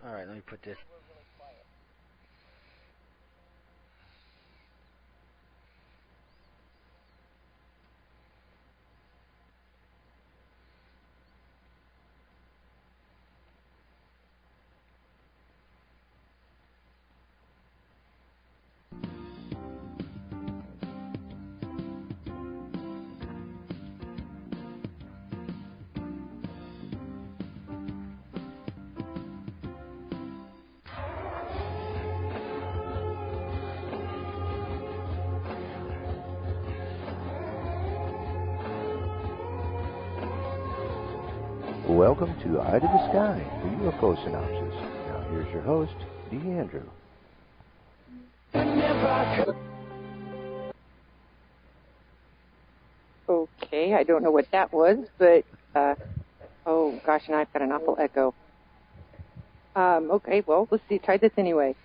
All right, let me put this. Welcome to Eye to the Sky, the UFO Synopsis. Now here's your host, Andrew. Okay, I don't know what that was, but, oh gosh, now I've got an awful echo. Okay, well, let's see, try this anyway.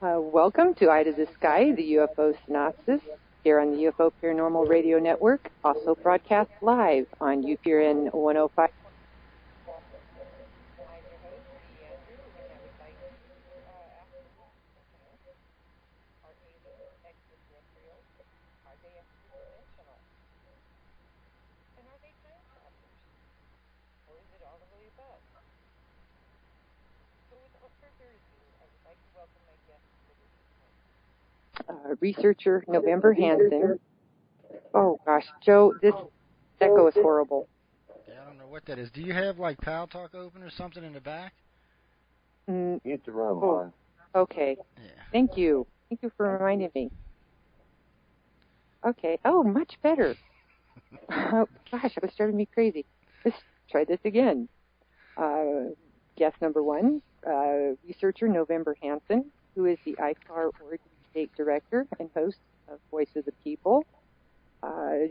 Welcome to Eye to the Sky, the UFO Synopsis, here on the UFO Paranormal Radio Network, also broadcast live on UPRN 105. Researcher November Hanson. Oh gosh, Joe, this echo is horrible. Yeah, I don't know what that is. Do you have like Pal Talk open or something in the back? It's the wrong one. Okay. Yeah. Thank you. Thank you for reminding me. Okay. Oh, much better. Oh, gosh, that was driving me crazy. Let's try this again. Guest number one, researcher November Hanson, who is the ICAR Oregon State Director and host of Voice of the People.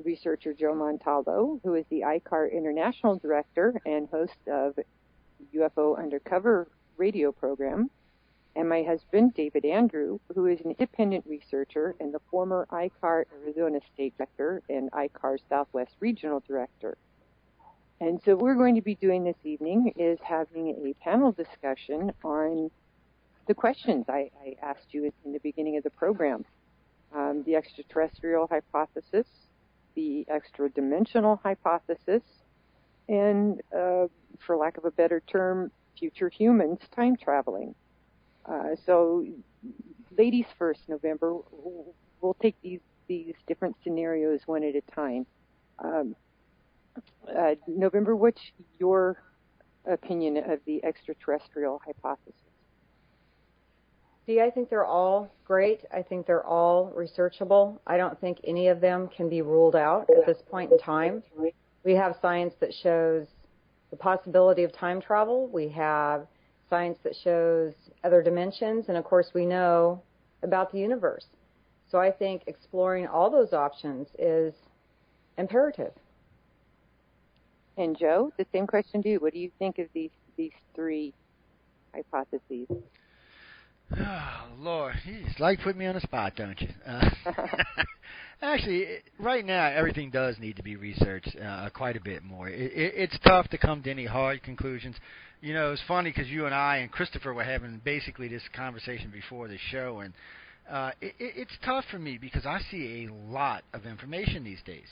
Researcher Joe Montalvo, who is the ICAR International Director and host of the UFO Undercover radio program. And my husband, David Andrew, who is an independent researcher and the former ICAR Arizona State Director and ICAR Southwest Regional Director. And so what we're going to be doing this evening is having a panel discussion on the questions I asked you in the beginning of the program. The extraterrestrial hypothesis, the extra-dimensional hypothesis, and, for lack of a better term, future humans time traveling. So, ladies first, November. We'll take these different scenarios one at a time. November, what's your opinion of the extraterrestrial hypothesis? See, I think they're all great. I think they're all researchable. I don't think any of them can be ruled out at this point in time. We have science that shows the possibility of time travel. We have science that shows other dimensions. And, of course, we know about the universe. So I think exploring all those options is imperative. And, Joe, the same question to you. What do you think of these three hypotheses? Oh, Lord, it's like putting me on the spot, don't you? Actually, right now, everything does need to be researched quite a bit more. It's tough to come to any hard conclusions. You know, it's funny because you and I and Christopher were having basically this conversation before the show, and it's tough for me because I see a lot of information these days.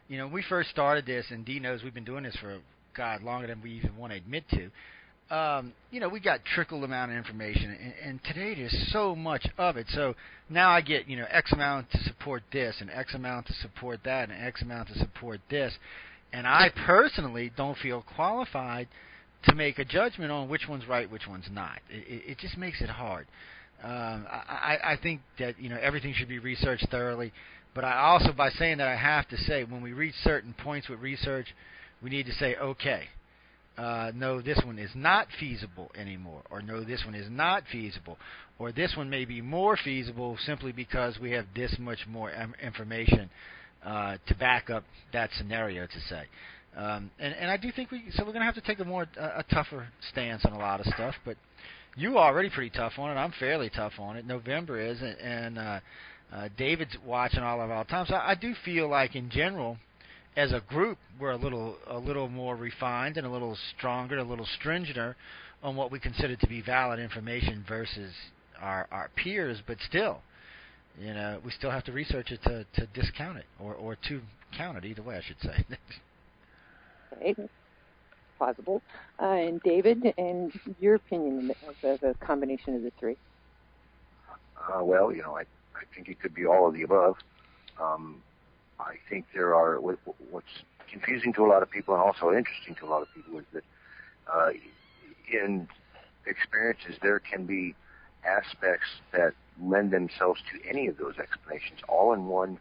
You know, when we first started this, and Dee knows we've been doing this for, God, longer than we even want to admit to. You know, we got trickle amount of information, and today there's so much of it. So now I get, you know, X amount to support this, and X amount to support that, and X amount to support this. And I personally don't feel qualified to make a judgment on which one's right, which one's not. It just makes it hard. I think that, you know, everything should be researched thoroughly. But I also, by saying that, I have to say, when we reach certain points with research, we need to say, okay, no, this one is not feasible anymore, or no, this one is not feasible, or this one may be more feasible simply because we have this much more information to back up that scenario, to say. And I do think we're going to have to take a tougher stance on a lot of stuff, but you are already pretty tough on it. I'm fairly tough on it. November is, and David's watching all of our time. So I do feel like, in general, as a group, we're a little more refined and a little stronger, a little stringenter on what we consider to be valid information versus our peers, but still, we still have to research it to discount it or to count it. Either way, I should say. Okay, plausible. And David, and your opinion of a combination of the three? Well, I think it could be all of the above. I think there are what's confusing to a lot of people and also interesting to a lot of people is that in experiences there can be aspects that lend themselves to any of those explanations, all in one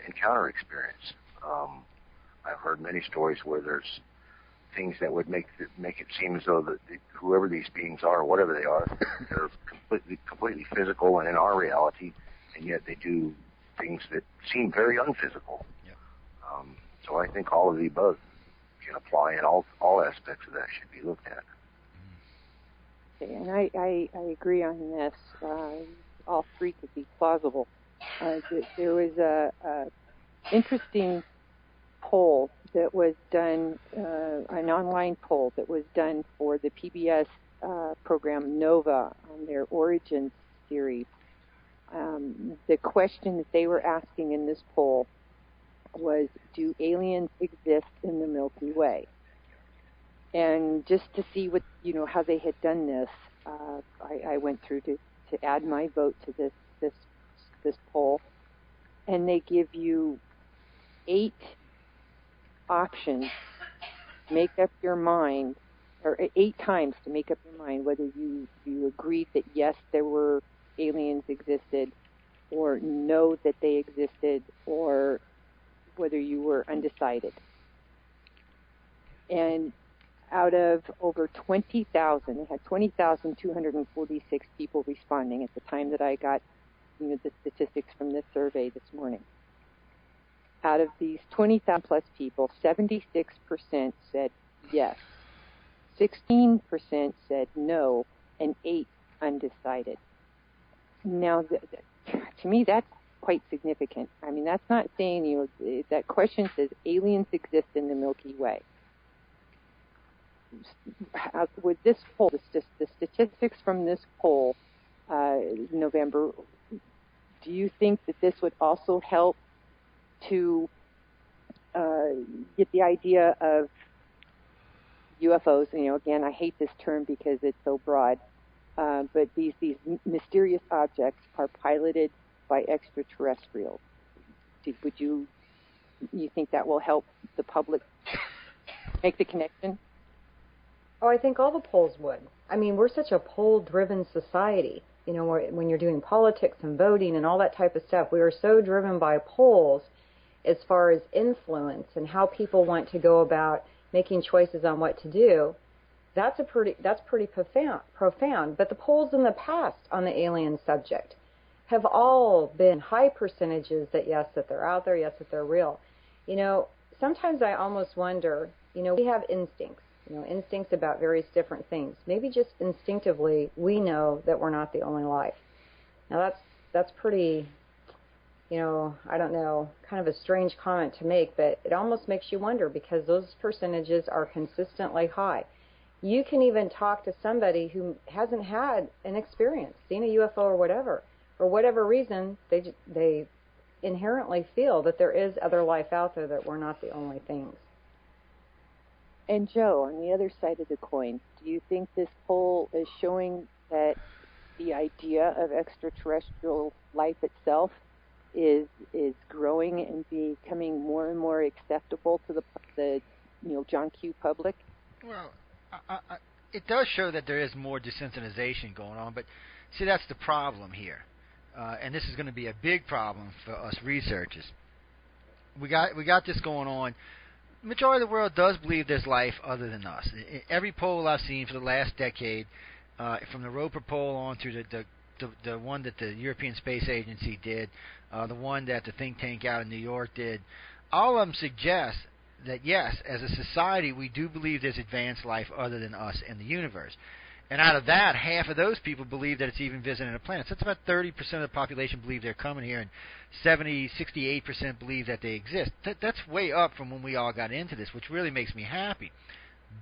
encounter experience. I've heard many stories where there's things that would make it seem as though that whoever these beings are, whatever they are, they're completely physical and in our reality, and yet they do things that seem very unphysical. Yeah. So I think all of the above can apply, and all aspects of that should be looked at. Okay, and I agree on this. All three could be plausible. There was a interesting poll that was done, an online poll that was done for the PBS program Nova on their Origins series. The question that they were asking in this poll was, do aliens exist in the Milky Way? And just to see what how they had done this, I went through to add my vote to this poll, and they give you 8 options. Make up your mind, or 8 times to make up your mind whether you agreed that yes, there were aliens existed, or no, that they existed, or whether you were undecided. And out of over 20,000, it had 20,246 people responding at the time that I got the statistics from this survey this morning. Out of these 20,000 plus people, 76% said yes, 16% said no, and 8 undecided. Now, to me, that's quite significant. I mean, that's not saying, that question says aliens exist in the Milky Way. With this poll, the statistics from this poll, November, do you think that this would also help to get the idea of UFOs? Again, I hate this term because it's so broad, but these mysterious objects are piloted by extraterrestrials. Would you think that will help the public make the connection? Oh, I think all the polls would. I mean, we're such a poll-driven society. When you're doing politics and voting and all that type of stuff, we are so driven by polls as far as influence and how people want to go about making choices on what to do. That's pretty profound. But the polls in the past on the alien subject have all been high percentages that yes, that they're out there, yes, that they're real. Sometimes I almost wonder, we have instincts. Instincts about various different things. Maybe just instinctively we know that we're not the only life. Now that's pretty, I don't know, kind of a strange comment to make, but it almost makes you wonder because those percentages are consistently high. You can even talk to somebody who hasn't had an experience, seen a UFO or whatever. For whatever reason, they inherently feel that there is other life out there, that we're not the only things. And Joe, on the other side of the coin, do you think this poll is showing that the idea of extraterrestrial life itself is growing and becoming more and more acceptable to the John Q. public? Well, it does show that there is more desensitization going on, but see, that's the problem here, and this is going to be a big problem for us researchers. We got this going on. The majority of the world does believe there's life other than us. Every poll I've seen for the last decade, from the Roper poll on through the one that the European Space Agency did, the one that the think tank out in New York did, all of them suggest that yes, as a society, we do believe there's advanced life other than us in the universe. And out of that, half of those people believe that it's even visiting a planet. So that's about 30% of the population believe they're coming here, and 68% believe that they exist. That's way up from when we all got into this, which really makes me happy.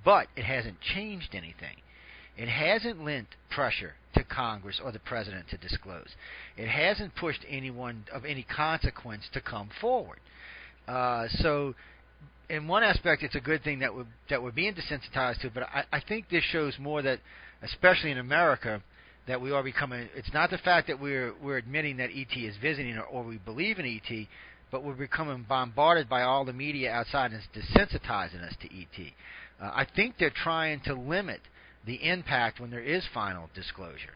But it hasn't changed anything. It hasn't lent pressure to Congress or the president to disclose. It hasn't pushed anyone of any consequence to come forward. So, in one aspect, it's a good thing that we're being desensitized to. But I think this shows more that, especially in America, that we are becoming. It's not the fact that we're admitting that ET is visiting or we believe in ET, but we're becoming bombarded by all the media outside and it's desensitizing us to ET. I think they're trying to limit the impact when there is final disclosure.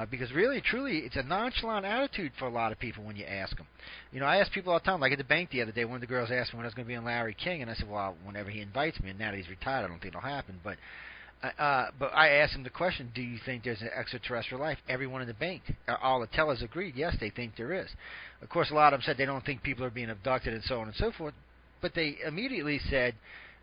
Because really, truly, it's a nonchalant attitude for a lot of people when you ask them. You know, I ask people all the time, like at the bank the other day, one of the girls asked me when I was going to be on Larry King, and I said, well, whenever he invites me, and now that he's retired, I don't think it'll happen. But I asked him the question, do you think there's an extraterrestrial life? Everyone in the bank, all the tellers agreed, yes, they think there is. Of course, a lot of them said they don't think people are being abducted and so on and so forth, but they immediately said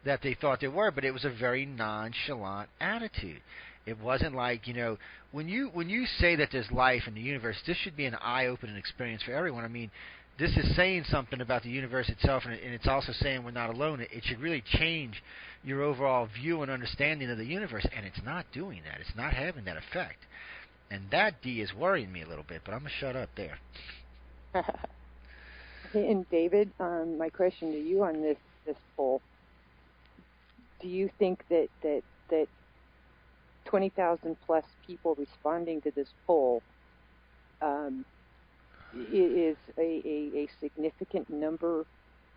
that they thought they were, but it was a very nonchalant attitude. It wasn't like, you know, when you say that there's life in the universe, this should be an eye-opening experience for everyone. I mean, this is saying something about the universe itself, and it's also saying we're not alone. It should really change your overall view and understanding of the universe, and it's not doing that. It's not having that effect. And that, D, is worrying me a little bit, but I'm going to shut up there. And David, my question to you on this poll, do you think that 20,000 plus people responding to this poll is a significant number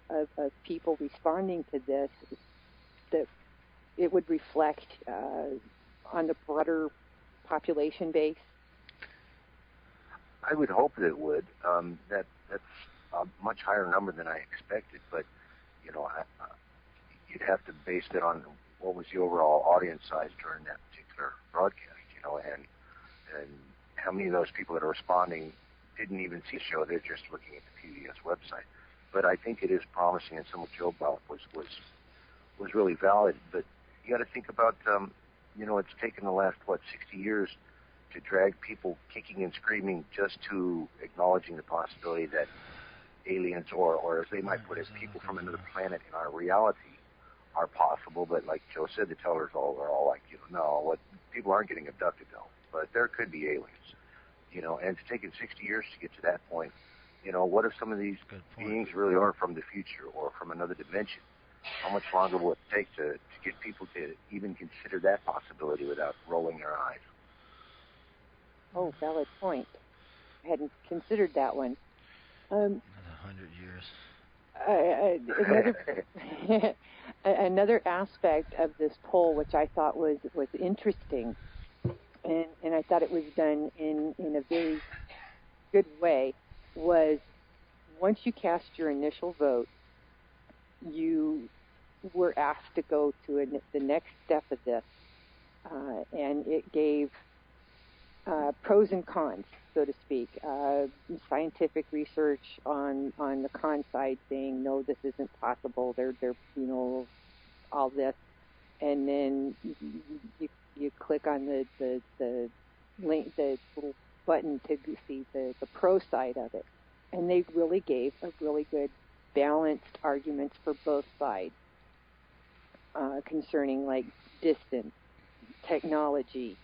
of people responding to this, that it would reflect on the broader population base? I would hope that it would. That's a much higher number than I expected, but you know, you'd have to base it on what was the overall audience size during that particular broadcast, you know, and how many of those people that are responding didn't even see the show; they're just looking at the PBS website. But I think it is promising, and some of Joe brought was really valid. But you got to think about, you know, it's taken the last 60 years to drag people kicking and screaming just to acknowledging the possibility that aliens, or as they might put it, people from another planet in our reality are possible. But like Joe said, the tellers are all like, you know, no, what people aren't getting abducted though, but there could be aliens, you know. And it's taken 60 years to get to that point. You know, what if some of these beings really are from the future or from another dimension? How much longer will it take to get people to even consider that possibility without rolling their eyes? Oh, valid point. I hadn't considered that one. Another 100 years. Another aspect of this poll, which I thought was interesting, and I thought it was done in a very good way, was once you cast your initial vote, you were asked to go to the next step of this, and it gave pros and cons, so to speak. Scientific research on the con side saying no, this isn't possible. They're you know, all this, and then you click on the link, the little button to see the pro side of it, and they really gave a really good balanced arguments for both sides concerning like distance, technology,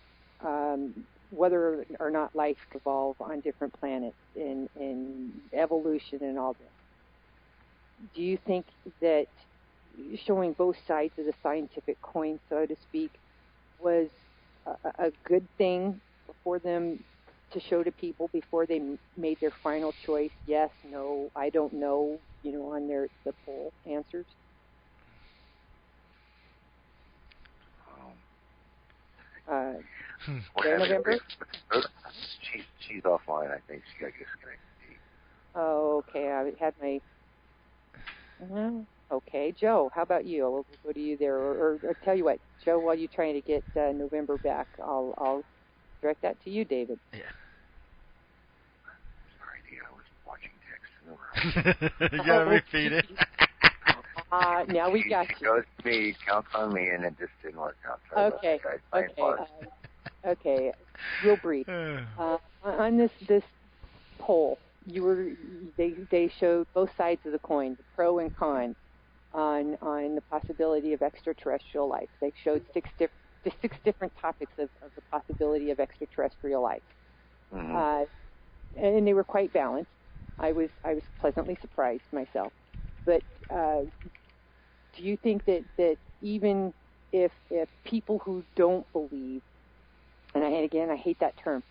whether or not life could evolve on different planets, in evolution and all this. Do you think that showing both sides of the scientific coin, so to speak, was a good thing for them to show to people before they made their final choice? Yes, no, I don't know, you know, on the poll answers? November? She's offline, I think. She got disconnected. Oh, okay. I had my... Okay, Joe, how about you? We'll go to you there. Or tell you what, Joe, while you're trying to get November back, I'll direct that to you, David. Yeah. Sorry, Dee, I was watching text. You gotta repeat it. Now we got you. you. Goes to me, counts on me, and it just didn't work out. So Okay. Okay. Real brief. On this poll, they showed both sides of the coin, the pro and con, on the possibility of extraterrestrial life. They showed six to 6 different topics of the possibility of extraterrestrial life. Mm-hmm. And they were quite balanced. I was pleasantly surprised myself. But do you think that even if people who don't believe, and I hate that term,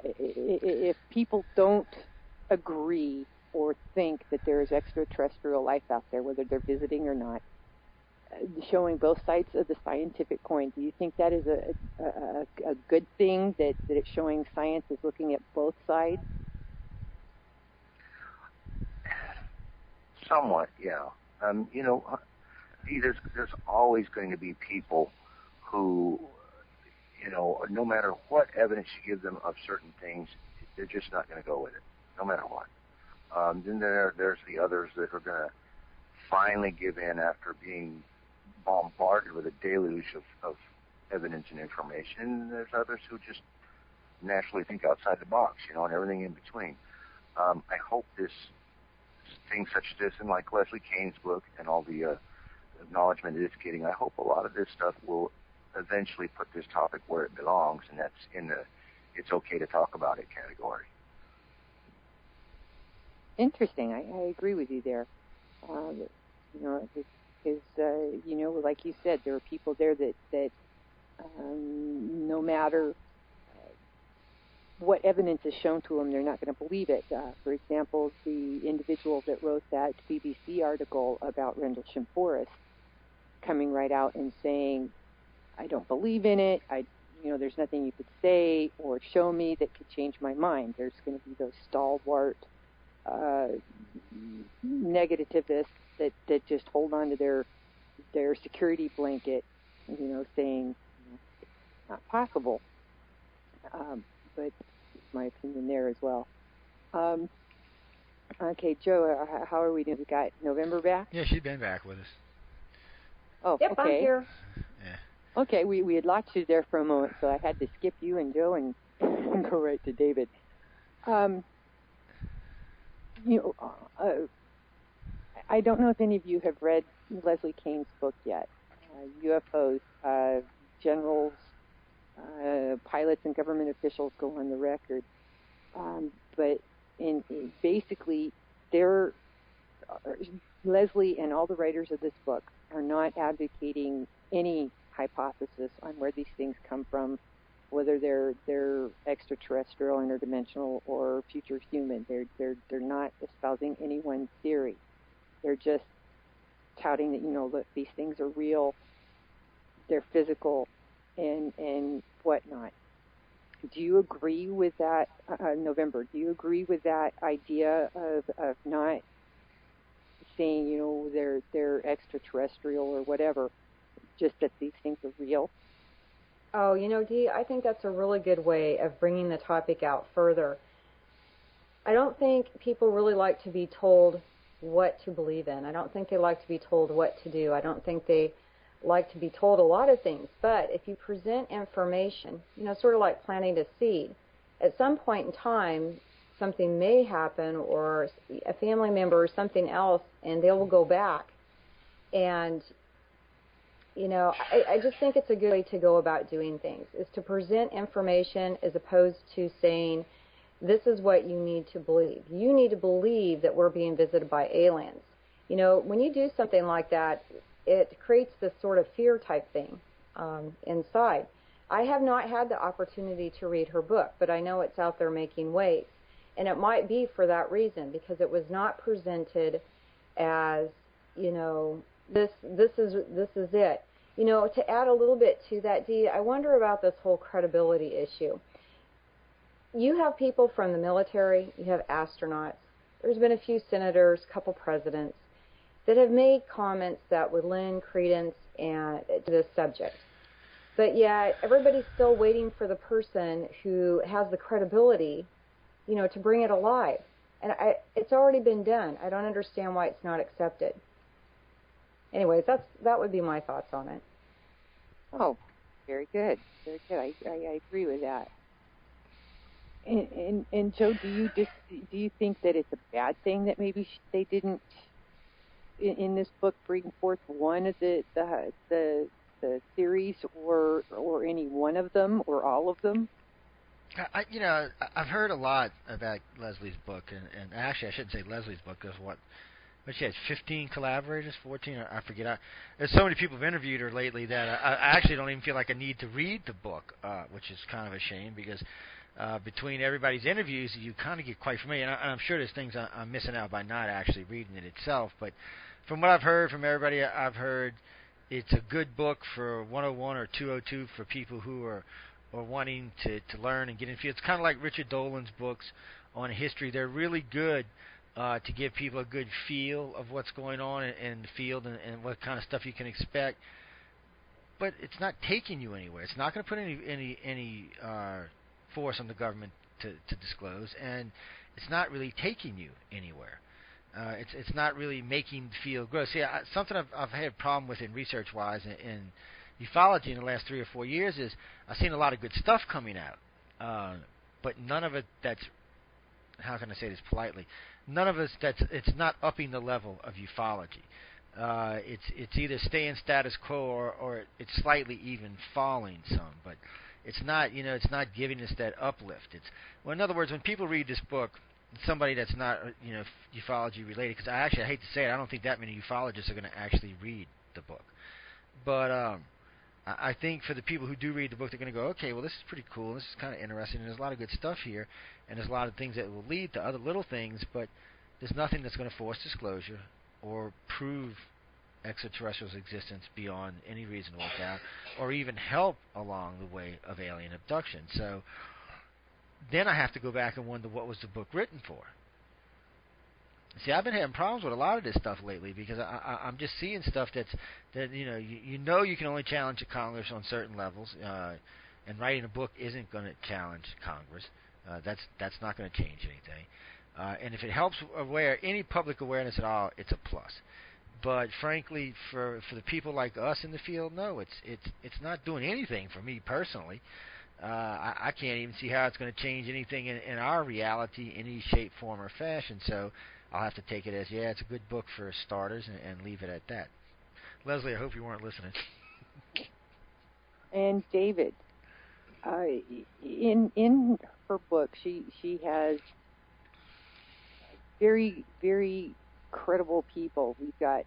if people don't agree or think that there is extraterrestrial life out there, whether they're visiting or not, showing both sides of the scientific coin, do you think that is a good thing, that it's showing science is looking at both sides? Somewhat, yeah. There's always going to be people who, no matter what evidence you give them of certain things, they're just not going to go with it, no matter what. Then there's the others that are going to finally give in after being bombarded with a deluge of evidence and information. And there's others who just naturally think outside the box, and everything in between. I hope things such as this, and like Leslie Kane's book and all the acknowledgement that it's getting, I hope a lot of this stuff will eventually put this topic where it belongs, and that's in the it's okay to talk about it category. Interesting. I agree with you there. Because like you said, there are people there that no matter what evidence is shown to them, they're not going to believe it. For example, the individual that wrote that BBC article about Rendlesham Forest coming right out and saying, I don't believe in it. There's nothing you could say or show me that could change my mind. There's going to be those stalwart negativists that just hold on to their security blanket, saying it's not possible. But it's my opinion there as well. Okay, Joe, how are we doing? We got November back? Yeah, she's been back with us. Oh, yep, okay. I'm here. Yeah. Okay, we had lost you there for a moment, so I had to skip you and Joe and go right to David. I don't know if any of you have read Leslie Kane's book yet, UFOs. Generals, pilots, and government officials go on the record. But basically, Leslie and all the writers of this book are not advocating any hypothesis on where these things come from, whether they're extraterrestrial, interdimensional, or future human. They're not espousing any one theory. They're just touting that look, these things are real, they're physical, and whatnot. Do you agree with that, November? Do you agree with that idea of not saying they're extraterrestrial or whatever, just that these things are real? Oh, Dee, I think that's a really good way of bringing the topic out further. I don't think people really like to be told what to believe in. I don't think they like to be told what to do. I don't think they like to be told a lot of things. But if you present information, sort of like planting a seed, at some point in time, something may happen, or a family member or something else, and they will go back. And I just think it's a good way to go about doing things, is to present information as opposed to saying, this is what you need to believe. You need to believe that we're being visited by aliens. When you do something like that, it creates this sort of fear type thing inside. I have not had the opportunity to read her book, but I know it's out there making waves. And it might be for that reason, because it was not presented as, this is it. To add a little bit to that, Dee, I wonder about this whole credibility issue. You have people from the military, you have astronauts. There's been a few senators, a couple presidents that have made comments that would lend credence to this subject. But yet, everybody's still waiting for the person who has the credibility, to bring it alive. And it's already been done. I don't understand why it's not accepted. Anyways, that would be my thoughts on it. Oh, very good. Very good. I agree with that. And Joe, do you think that it's a bad thing that maybe they didn't in this book bring forth one of the the series or any one of them or all of them? I've heard a lot about Leslie's book, and actually I shouldn't say Leslie's book, because but she has 15 collaborators, 14, I forget. There's so many people who've interviewed her lately that I actually don't even feel like I need to read the book, which is kind of a shame, because between everybody's interviews, you kind of get quite familiar. And I'm sure there's things I'm missing out by not actually reading it itself, but from what I've heard from everybody I've heard, it's a good book for 101 or 202 for people who are wanting to learn and get in the field. It's kind of like Richard Dolan's books on history. They're really good to give people a good feel of what's going on in the field and what kind of stuff you can expect. But it's not taking you anywhere. It's not going to put any force on the government to disclose, and it's not really taking you anywhere. It's not really making the field grow. See, something I've had a problem with in research-wise in ufology in the last 3 or 4 years is I've seen a lot of good stuff coming out, but none of it that's, how can I say this politely, none of it's not upping the level of ufology. It's either staying status quo or it's slightly even falling some, but it's not giving us that uplift. In other words, when people read this book, somebody that's not ufology related, because I hate to say it, I don't think that many ufologists are going to actually read the book, but I think for the people who do read the book, they're going to go, okay, well, this is pretty cool, this is kind of interesting, and there's a lot of good stuff here, and there's a lot of things that will lead to other little things, but there's nothing that's going to force disclosure or prove extraterrestrials' existence beyond any reasonable doubt, or even help along the way of alien abduction. So then I have to go back and wonder, what was the book written for? See, I've been having problems with a lot of this stuff lately, because I'm just seeing stuff that you can only challenge the Congress on certain levels, and writing a book isn't going to challenge Congress. That's not going to change anything. And if it helps any public awareness at all, it's a plus. But frankly, for the people like us in the field, no, it's not doing anything for me personally. I can't even see how it's going to change anything in our reality in any shape, form, or fashion. So I'll have to take it as, yeah, it's a good book for starters, and leave it at that. Leslie, I hope you weren't listening. And David, in her book, she has very, very credible people. We've got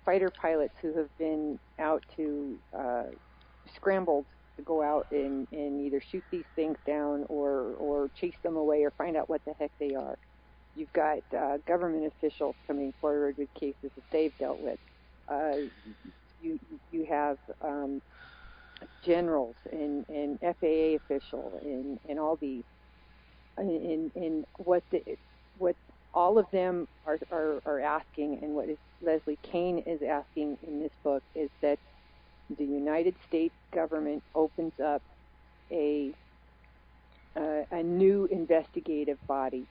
fighter pilots who have been out to scrambled to go out and either shoot these things down or chase them away or find out what the heck they are. You've got government officials coming forward with cases that they've dealt with. You have generals and FAA official and all these, and what all of them are asking, and what Leslie Kean is asking in this book, is that the United States government opens up a new investigative body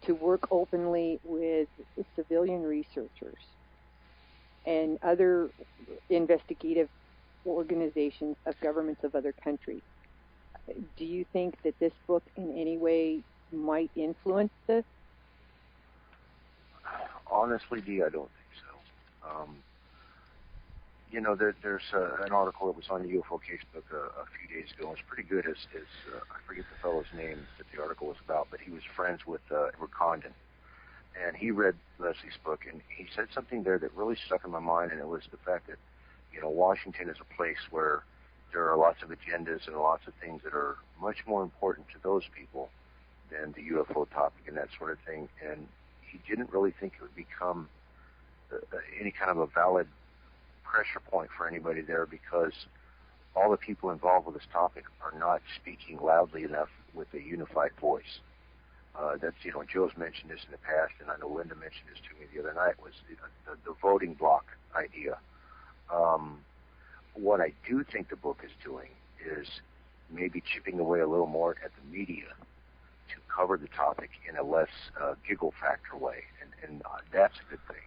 to work openly with civilian researchers and other investigative organizations of governments of other countries. Do you think that this book in any way might influence this? Honestly, Dee, I don't think so. There's an article that was on the UFO Casebook a few days ago. It was pretty good. I forget the fellow's name that the article was about, but he was friends with Edward Condon. And he read Leslie's book, and he said something there that really stuck in my mind, and it was the fact that, Washington is a place where there are lots of agendas and lots of things that are much more important to those people than the UFO topic and that sort of thing. And he didn't really think it would become any kind of a valid pressure point for anybody there, because all the people involved with this topic are not speaking loudly enough with a unified voice. That's, Joe's mentioned this in the past, and I know Linda mentioned this to me the other night, was the voting block idea. What I do think the book is doing is maybe chipping away a little more at the media to cover the topic in a less giggle factor way, and that's a good thing.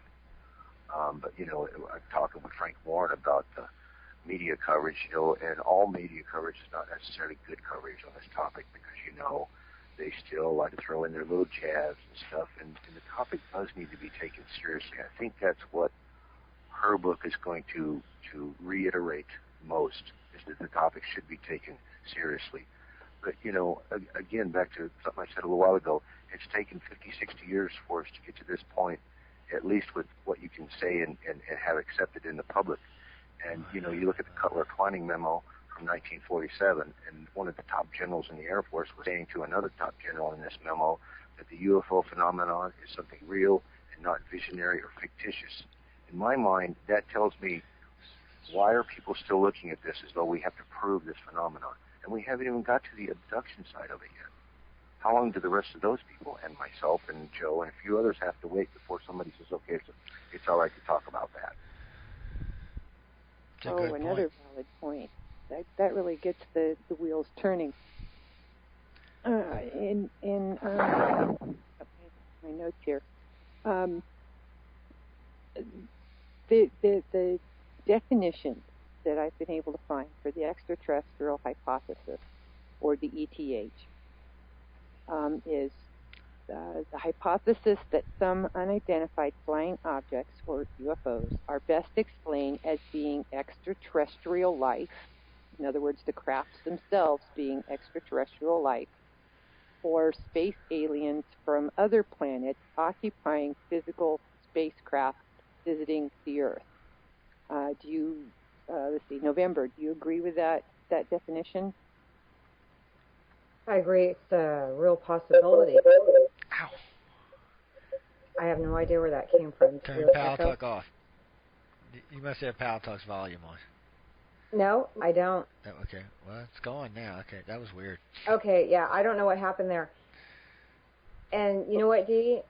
But, I'm talking with Frank Warren about the media coverage, and all media coverage is not necessarily good coverage on this topic, because, they still like to throw in their little jabs and stuff, and the topic does need to be taken seriously. I think that's what her book is going to reiterate most, is that the topic should be taken seriously. But, again, back to something I said a little while ago, it's taken 50, 60 years for us to get to this point, at least with what you can say and have accepted in the public. And, you look at the Cutler-Twining memo from 1947, and one of the top generals in the Air Force was saying to another top general in this memo that the UFO phenomenon is something real and not visionary or fictitious. In my mind, that tells me, why are people still looking at this as though we have to prove this phenomenon? And we haven't even got to the abduction side of it yet. How long do the rest of those people, and myself and Joe and a few others, have to wait before somebody says, okay, it's all right to talk about that? Another valid point. That really gets the wheels turning. In my notes here, the definition that I've been able to find for the extraterrestrial hypothesis, or the ETH, is the hypothesis that some unidentified flying objects, or UFOs, are best explained as being extraterrestrial life, in other words, the crafts themselves being extraterrestrial life, or space aliens from other planets occupying physical spacecraft visiting the Earth. November, do you agree with that definition? I agree. It's a real possibility. Ow. I have no idea where that came from. Turn your Pal Talk off. You must have Pal Talk's volume on. No, I don't. Oh, okay. Well, it's going now. Okay, that was weird. Okay, yeah, I don't know what happened there. And you know what, Dee?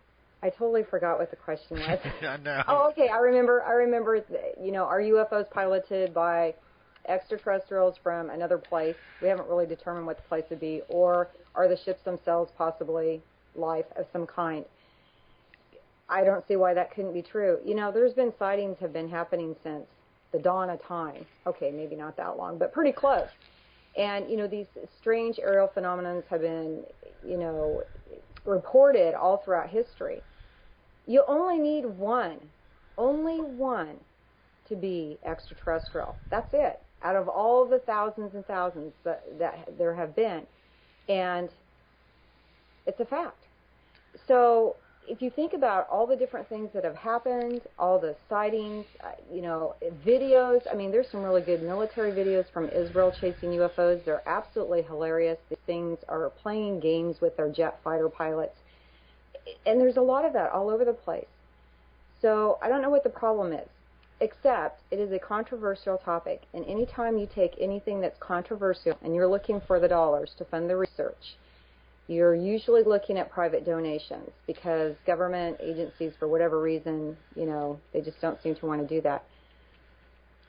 I totally forgot what the question was. I know. Oh, okay, I remember. Are UFOs piloted by extraterrestrials from another place? We haven't really determined what the place would be. Or are the ships themselves possibly life of some kind? I don't see why that couldn't be true. There's been sightings have been happening since the dawn of time. Okay, maybe not that long, but pretty close. And, these strange aerial phenomena have been, reported all throughout history. You only need only one to be extraterrestrial. That's it. Out of all the thousands and thousands that there have been. And it's a fact. So if you think about all the different things that have happened, all the sightings, videos, there's some really good military videos from Israel chasing UFOs. They're absolutely hilarious. These things are playing games with their jet fighter pilots. And there's a lot of that all over the place. So I don't know what the problem is, except it is a controversial topic. And anytime you take anything that's controversial and you're looking for the dollars to fund the research, you're usually looking at private donations, because government agencies, for whatever reason, they just don't seem to want to do that.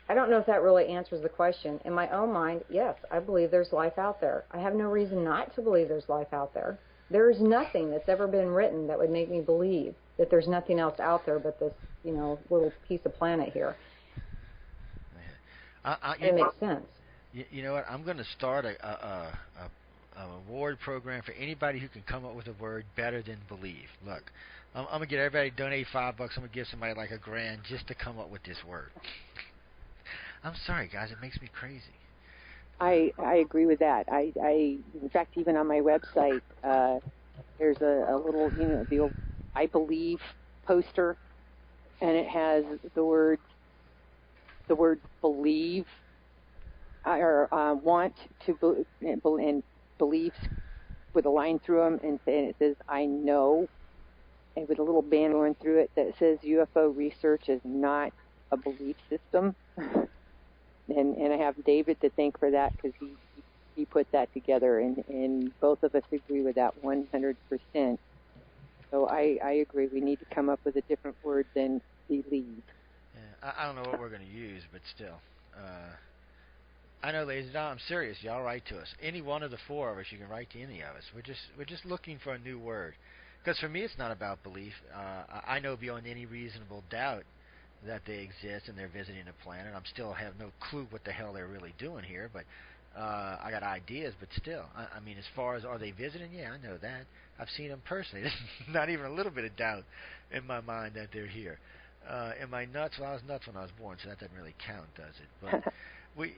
I don't know if that really answers the question. In my own mind, yes, I believe there's life out there. I have no reason not to believe there's life out there. There's nothing that's ever been written that would make me believe that there's nothing else out there but this, little piece of planet here. It makes sense. You know what? I'm going to start a award program for anybody who can come up with a word better than believe. Look, I'm going to get everybody to donate $5. I'm going to give somebody like $1,000 just to come up with this word. I'm sorry, guys. It makes me crazy. I agree with that. I in fact, even on my website, there's a little, the old I believe poster, and it has the word believe, or want to and believes with a line through them, and it says I know, and with a little band going through it that says UFO research is not a belief system. And I have David to thank for that, because he put that together, and both of us agree with that 100%. So I agree. We need to come up with a different word than believe. Yeah, I don't know what we're going to use, but still. I know, ladies and gentlemen, I'm serious. Y'all write to us. Any one of the four of us, you can write to any of us. We're just looking for a new word. Because for me, it's not about belief. I know beyond any reasonable doubt that they exist and they're visiting a planet. I still have no clue what the hell they're really doing here, but I got ideas, but still. I mean, as far as are they visiting? Yeah, I know that. I've seen them personally. There's not even a little bit of doubt in my mind that they're here. Am I nuts? Well, I was nuts when I was born, so that doesn't really count, does it? But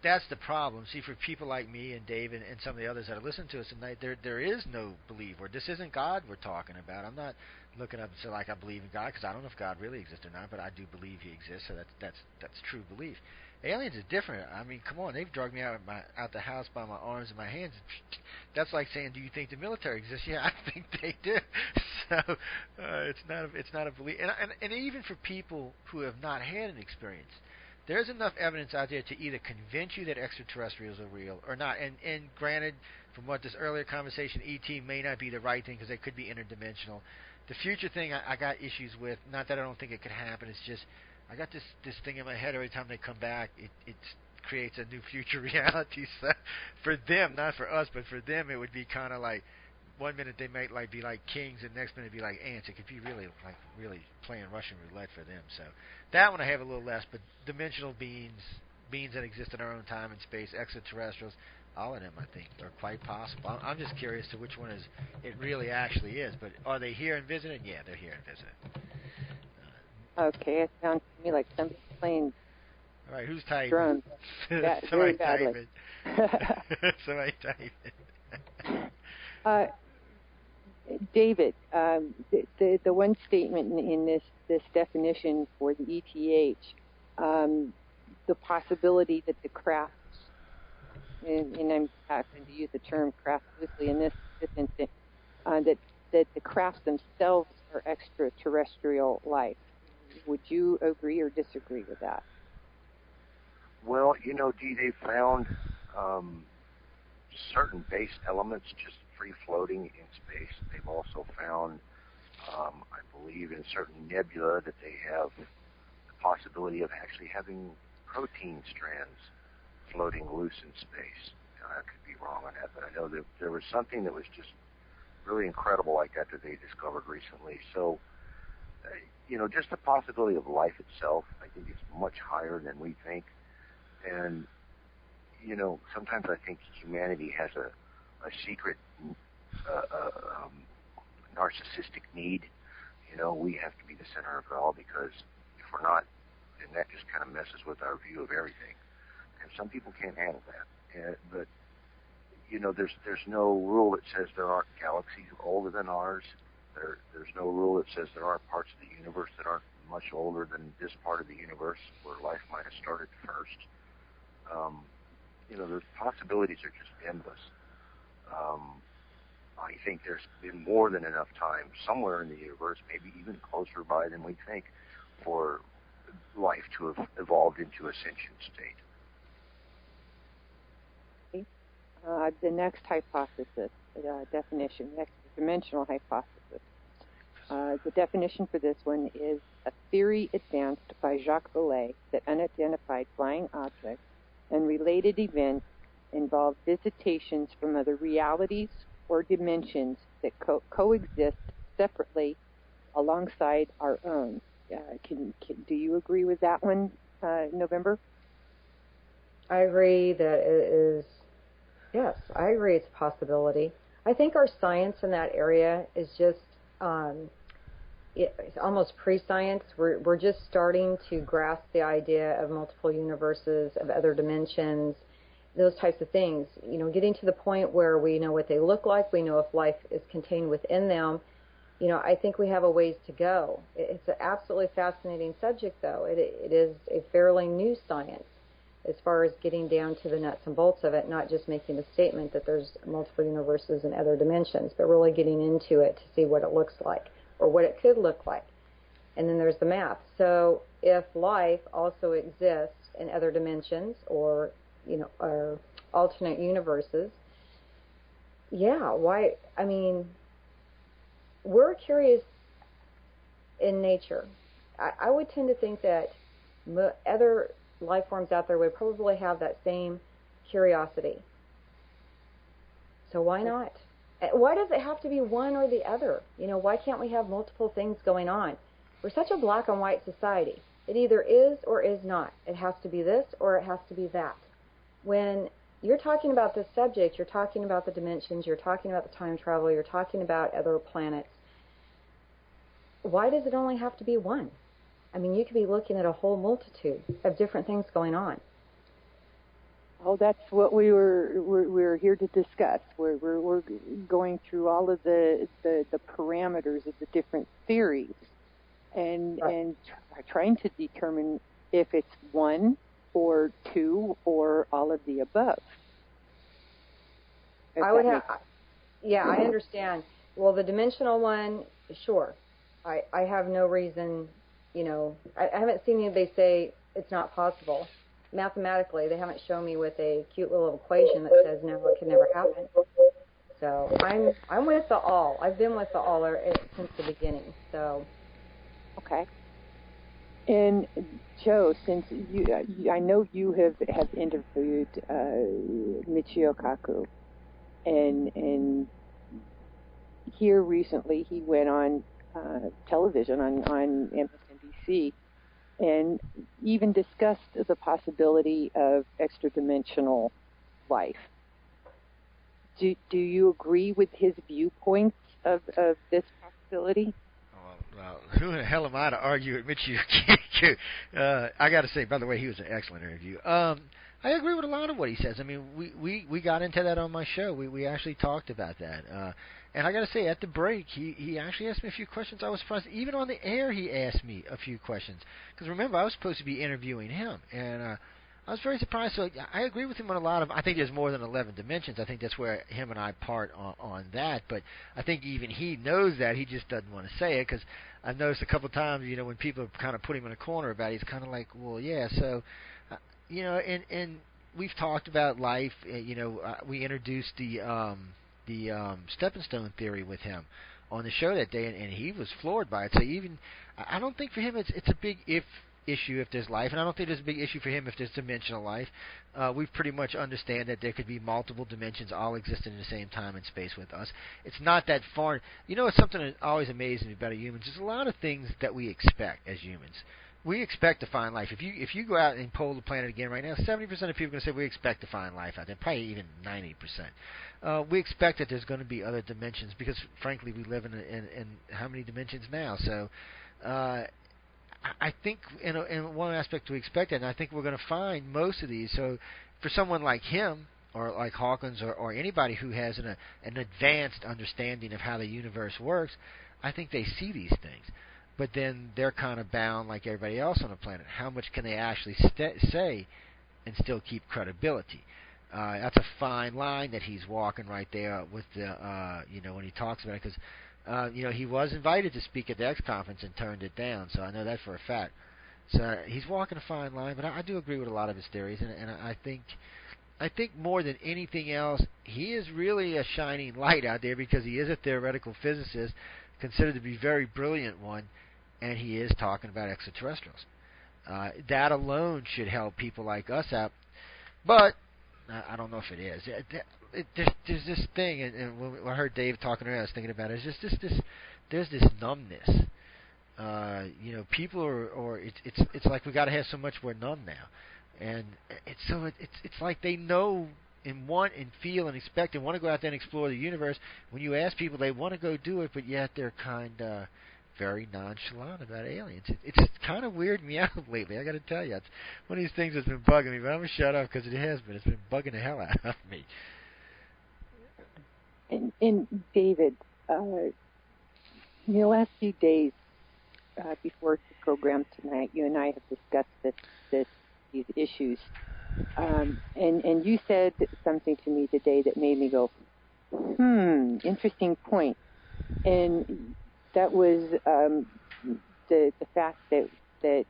that's the problem. See, for people like me and David and some of the others that are listening to us tonight, there is no belief word. This isn't God we're talking about. I'm not looking up and say like I believe in God, because I don't know if God really exists or not, but I do believe He exists. So that's true belief. Aliens is different. I mean, come on, they've dragged me out the house by my arms and my hands. That's like saying, do you think the military exists? Yeah, I think they do. So it's not a belief. And even for people who have not had an experience, there's enough evidence out there to either convince you that extraterrestrials are real or not. And granted, from what this earlier conversation, ET may not be the right thing because they could be interdimensional. The future thing I got issues with. Not that I don't think it could happen. It's just I got this thing in my head every time they come back. It creates a new future reality. So for them, not for us, but for them, it would be kind of like one minute they might be like kings, and next minute it'd be like ants. It could be really playing Russian roulette for them. So that one I have a little less. But dimensional beings that exist in our own time and space, extraterrestrials, all of them I think are quite possible. I'm just curious to which one it really actually is. But are they here and visiting? Yeah, they're here and visiting. Okay, it sounds to me like somebody's playing. All right, who's typing? Drums. Somebody type it. Somebody type it. David, the one statement in this definition for the ETH, the possibility that the craft, and I'm having to use the term craft loosely in this instance, that the crafts themselves are extraterrestrial life. Would you agree or disagree with that? Well, Dee, they found certain base elements just free floating in space. They've also found, I believe, in certain nebula that they have the possibility of actually having protein strands floating loose in space. I could be wrong on that, but I know that there was something that was just really incredible like that they discovered recently. So, just the possibility of life itself, I think is much higher than we think. And, sometimes I think humanity has a secret narcissistic need. We have to be the center of it all, because if we're not, then that just kind of messes with our view of everything. And some people can't handle that. But, there's no rule that says there aren't galaxies older than ours. There's no rule that says there aren't parts of the universe that aren't much older than this part of the universe where life might have started first. The possibilities are just endless. I think there's been more than enough time somewhere in the universe, maybe even closer by than we think, for life to have evolved into a sentient state. The next hypothesis, definition, next dimensional hypothesis. The definition for this one is a theory advanced by Jacques Vallée that unidentified flying objects and related events involve visitations from other realities or dimensions that coexist separately alongside our own. Do you agree with that one, November? I agree that it is. Yes, I agree it's a possibility. I think our science in that area is just it's almost pre-science. We're just starting to grasp the idea of multiple universes, of other dimensions, those types of things. Getting to the point where we know what they look like, we know if life is contained within them. I think we have a ways to go. It's an absolutely fascinating subject, though. It is a fairly new science as far as getting down to the nuts and bolts of it, not just making the statement that there's multiple universes and other dimensions, but really getting into it to see what it looks like or what it could look like. And then there's the math. So if life also exists in other dimensions or alternate universes, yeah, why? I mean, we're curious in nature. I would tend to think that other life forms out there would probably have that same curiosity. So why not? Why does it have to be one or the other? Why can't we have multiple things going on? We're such a black and white society. It either is or is not. It has to be this or it has to be that. When you're talking about this subject, you're talking about the dimensions, you're talking about the time travel, you're talking about other planets. Why does it only have to be one? I mean, you could be looking at a whole multitude of different things going on. Oh, that's what we're here to discuss. We're going through all of the parameters of the different theories, and trying to determine if it's one or two or all of the above. Yeah, I understand. Well, the dimensional one, sure. I have no reason, I haven't seen anybody say it's not possible. Mathematically, they haven't shown me with a cute little equation that says no, it can never happen. So I'm with the all. I've been with the all since the beginning. So. Okay. And Joe, since I know you have interviewed Michio Kaku, and here recently he went on television on MSNBC and even discussed the possibility of extra-dimensional life. Do you agree with his viewpoints of this possibility? Well, who the hell am I to argue with Michio Kaku? I got to say, by the way, he was an excellent interview. I agree with a lot of what he says. I mean, we got into that on my show. We actually talked about that. And I got to say, at the break, he actually asked me a few questions. I was surprised. Even on the air, he asked me a few questions. Because remember, I was supposed to be interviewing him. And I was very surprised. So I agree with him on a lot of. I think there's more than 11 dimensions. I think that's where him and I part on that. But I think even he knows that. He just doesn't want to say it because I've noticed a couple of times, when people are kind of put him in a corner about it, he's kind of like, well, yeah. So, and we've talked about life. We introduced the stepping stone theory with him on the show that day, and he was floored by it. So even I don't think for him it's a big issue if there's life, and I don't think there's a big issue for him if there's dimensional life. We pretty much understand that there could be multiple dimensions all existing in the same time and space with us. It's not that far. It's something that always amazes me about humans. There's a lot of things that we expect as humans. We expect to find life. If you go out and poll the planet again right now, 70% of people are going to say we expect to find life out there, probably even 90%. We expect that there's going to be other dimensions because, frankly, we live in how many dimensions now? So I think in one aspect we expect that, and I think we're going to find most of these. So for someone like him or like Hawkins or anybody who has an advanced understanding of how the universe works, I think they see these things. But then they're kind of bound like everybody else on the planet. How much can they actually say and still keep credibility? That's a fine line that he's walking right there with the, when he talks about it. Because, he was invited to speak at the X conference and turned it down. So I know that for a fact. So he's walking a fine line. But I do agree with a lot of his theories. And I think more than anything else, he is really a shining light out there because he is a theoretical physicist, considered to be a very brilliant one. And he is talking about extraterrestrials. That alone should help people like us out. But I don't know if it is. There's this thing, and when I heard Dave talking earlier, I was thinking about it. It's just there's this numbness. People are it's like we got to have so much we're numb now, and it's like they know and want and feel and expect and want to go out there and explore the universe. When you ask people, they want to go do it, but yet they're kind of very nonchalant about aliens. It's kind of weirded me out lately, I got to tell you. It's one of these things that's been bugging me, but I'm going to shut up because it has been. It's been bugging the hell out of me. And David, in the last few days before the program tonight, you and I have discussed these issues. And you said something to me today that made me go, interesting point. And that was the fact that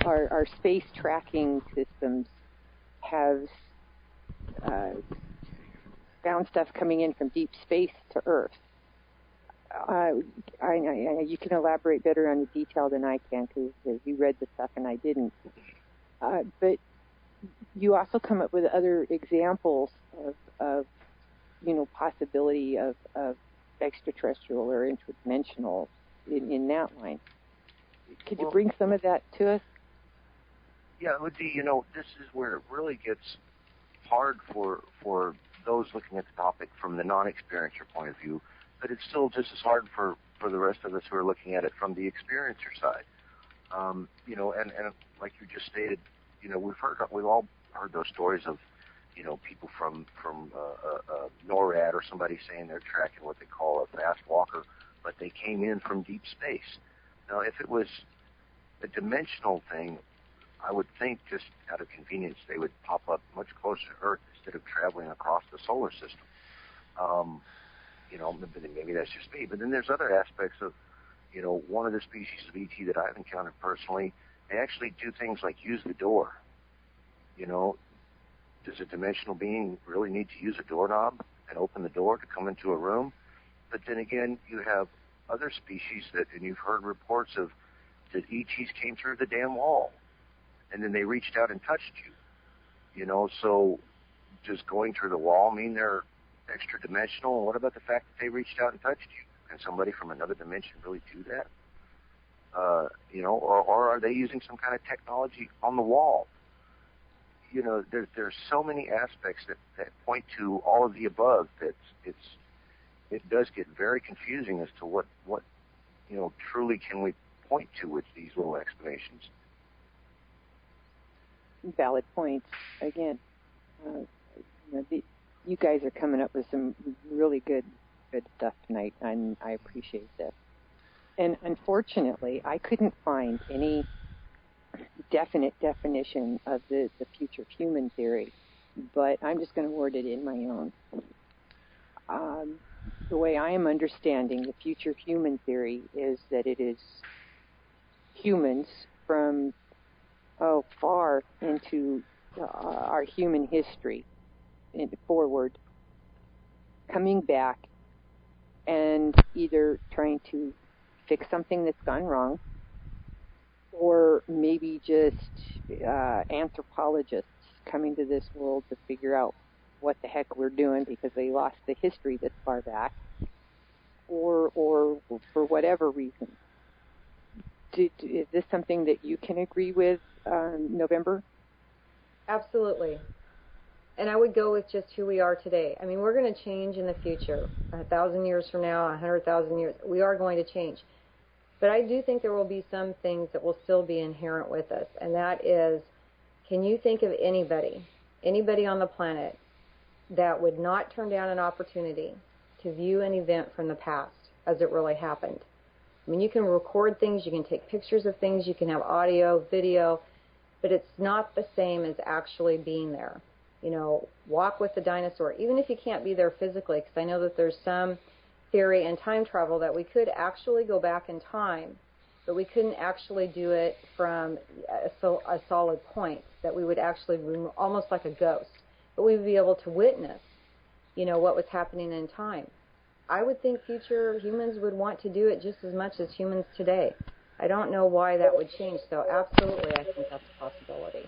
our space tracking systems have found stuff coming in from deep space to Earth. You can elaborate better on the detail than I can because you read the stuff and I didn't. But you also come up with other examples of possibility of extraterrestrial or interdimensional in that line. Could you bring some of that to us? Yeah, it would be, this is where it really gets hard for those looking at the topic from the non-experiencer point of view, but it's still just as hard for the rest of us who are looking at it from the experiencer side. You know, and like you just stated, you know, we've all heard those stories of, you know, people from NORAD or somebody saying they're tracking what they call a fast walker, but they came in from deep space. Now, if it was a dimensional thing, I would think just out of convenience they would pop up much closer to Earth instead of traveling across the solar system. You know, maybe that's just me. But then there's other aspects of, you know, one of the species of ET that I've encountered personally, they actually do things like use the door. You know, does a dimensional being really need to use a doorknob and open the door to come into a room? But then again, you have other species that, and you've heard reports of, that ETs came through the damn wall, and then they reached out and touched you. You know, so does going through the wall mean they're extra dimensional? And what about the fact that they reached out and touched you? Can somebody from another dimension really do that? You know, or are they using some kind of technology on the wall? You know, there's so many aspects that point to all of the above that it does get very confusing as to what you know, truly can we point to with these little explanations. Valid points. Again, you know, you guys are coming up with some really good stuff tonight, and I appreciate this. And unfortunately, I couldn't find any definite definition of the future human theory, but I'm just going to word it in my own. The way I am understanding the future human theory is that it is humans from far into our human history forward, coming back and either trying to fix something that's gone wrong, or maybe just anthropologists coming to this world to figure out what the heck we're doing because they lost the history this far back, or for whatever reason. Is this something that you can agree with, November? Absolutely. And I would go with just who we are today. I mean, we're going to change in the future. 1,000 years from now, 100,000 years, we are going to change. But I do think there will be some things that will still be inherent with us, and that is, can you think of anybody on the planet that would not turn down an opportunity to view an event from the past as it really happened? I mean, you can record things, you can take pictures of things, you can have audio, video, but it's not the same as actually being there. You know, walk with the dinosaur, even if you can't be there physically, because I know that there's some theory in time travel that we could actually go back in time, but we couldn't actually do it from a solid point, that we would actually, almost like a ghost, but we would be able to witness, you know, what was happening in time. I would think future humans would want to do it just as much as humans today. I don't know why that would change, so absolutely I think that's a possibility.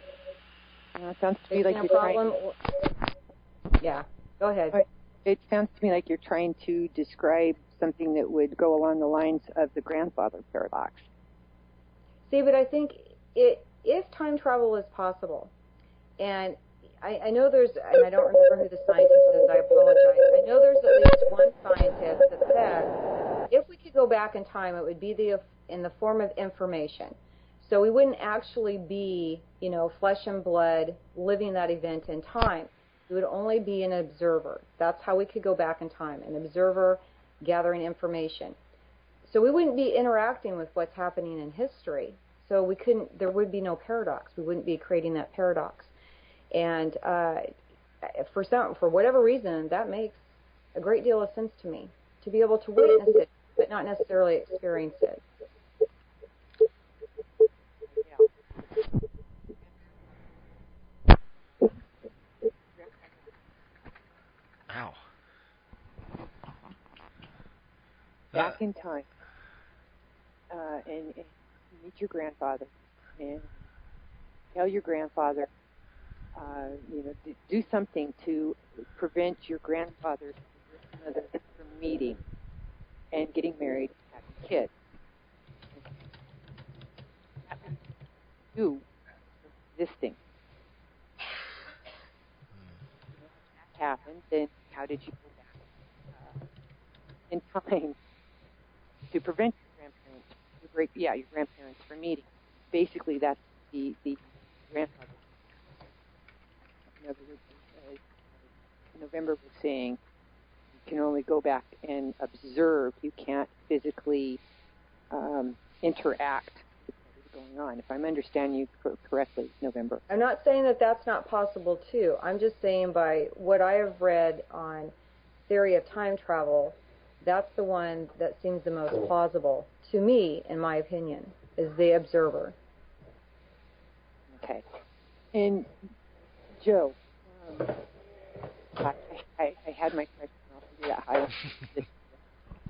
It sounds to me like you're trying... Yeah, go ahead. It sounds to me like you're trying to describe something that would go along the lines of the grandfather paradox. See, but I think if time travel is possible, and I know there's, and I don't remember who the scientist is, I apologize. I know there's at least one scientist that says if we could go back in time, it would be in the form of information. So we wouldn't actually be, you know, flesh and blood living that event in time. We would only be an observer. That's how we could go back in time, an observer gathering information. So we wouldn't be interacting with what's happening in history. So we couldn't, there would be no paradox. We wouldn't be creating that paradox. And for whatever reason, that makes a great deal of sense to me, to be able to witness it, but not necessarily experience it. Ow. Back in time, and meet your grandfather, and tell your grandfather, you know, do something to prevent your grandfather from meeting and getting married and having kids. You existing. That happened, then how did you go back in time to prevent your grandparents from meeting? basically that's the grandfather. In other words, as November was saying, you can only go back and observe. You can't physically interact with what is going on. If I'm understanding you correctly, November. I'm not saying that that's not possible, too. I'm just saying by what I have read on theory of time travel, that's the one that seems the most plausible to me, in my opinion, is the observer. Okay. And Joe, I had my question. I'll figure out how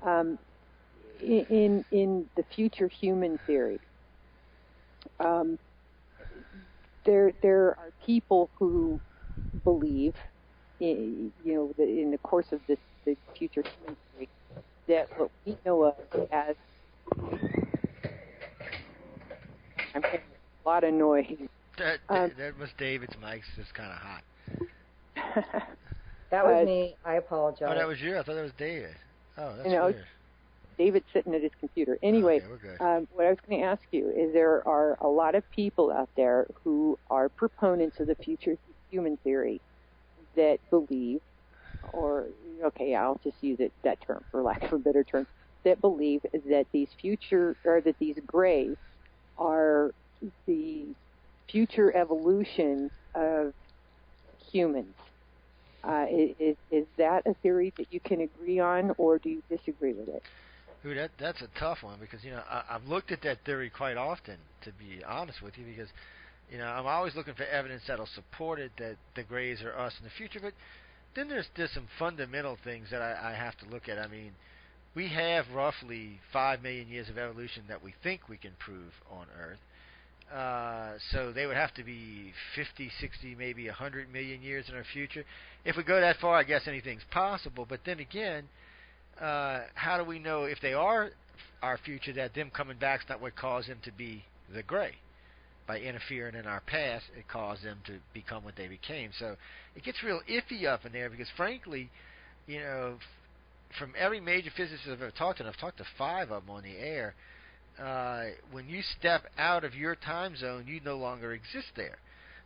I in the future human theory, there are people who believe, in the course of the future human theory, that what we know of as I'm hearing a lot of noise. That was David's mic. It's kind of hot. That was me. I apologize. Oh, that was you? I thought that was David. Oh, that's weird. David's sitting at his computer. Anyway, okay, we're good. What I was going to ask you is there are a lot of people out there who are proponents of the future human theory that believe, I'll just use that term for lack of a better term, that believe that these grays are the future evolution of humans. Is that a theory that you can agree on, or do you disagree with it? Ooh, that's a tough one because I've looked at that theory quite often, to be honest with you, because I'm always looking for evidence that'll support it that the Greys are us in the future. But then there's some fundamental things that I have to look at. I mean, we have roughly 5 million years of evolution that we think we can prove on Earth. So they would have to be 50, 60, maybe 100 million years in our future. If we go that far, I guess anything's possible. But then again, how do we know if they are our future that them coming back is not what caused them to be the Gray? By interfering in our past, it caused them to become what they became. So it gets real iffy up in there because, frankly, from every major physicist I've ever talked to, and I've talked to 5 of them on the air, when you step out of your time zone, you no longer exist there.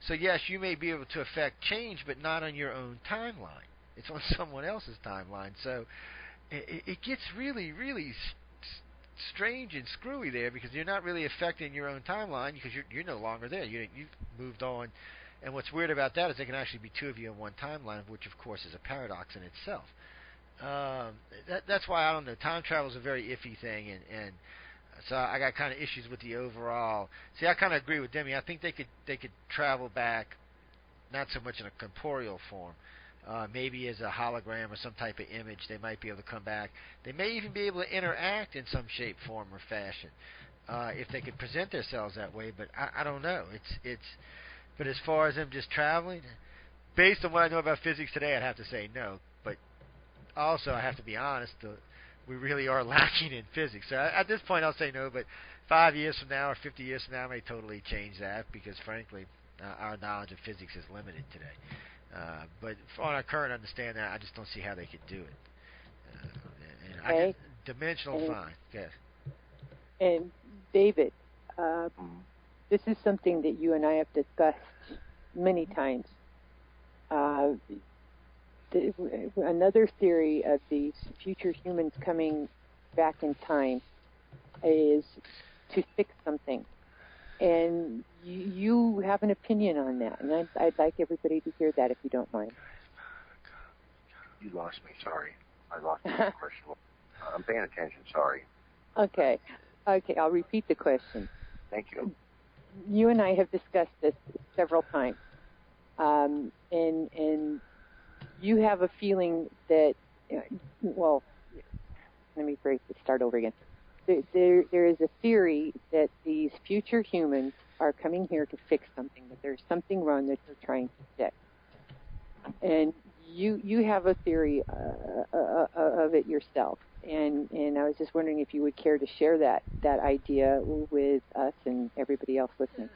So yes, you may be able to affect change, but not on your own timeline. It's on someone else's timeline. So it gets really, really strange and screwy there because you're not really affecting your own timeline because you're no longer there. You've moved on. And what's weird about that is there can actually be 2 of you in one timeline, which of course is a paradox in itself. That's why I don't know. Time travel is a very iffy thing, and so I got kind of issues with the overall. See, I kind of agree with Demi. I think they could travel back, not so much in a corporeal form, maybe as a hologram or some type of image. They might be able to come back. They may even be able to interact in some shape, form, or fashion if they could present themselves that way. But I don't know. But as far as them just traveling, based on what I know about physics today, I'd have to say no. But also, I have to be honest. We really are lacking in physics. So at this point, I'll say no, but 5 years from now or 50 years from now, I may totally change that because, frankly, our knowledge of physics is limited today. But on our current understanding, I just don't see how they could do it. Okay. Dimensional, fine. Yes. And David, this is something that you and I have discussed many times. Another theory of these future humans coming back in time is to fix something. And you have an opinion on that, and I'd like everybody to hear that if you don't mind. You lost me, sorry. I lost the question. I'm paying attention, sorry. Okay, I'll repeat the question. Thank you. You and I have discussed this several times, and you have a feeling that, well, let me start over again. There is a theory that these future humans are coming here to fix something, that there's something wrong that they're trying to fix. And you have a theory of it yourself. And I was just wondering if you would care to share that idea with us and everybody else listening.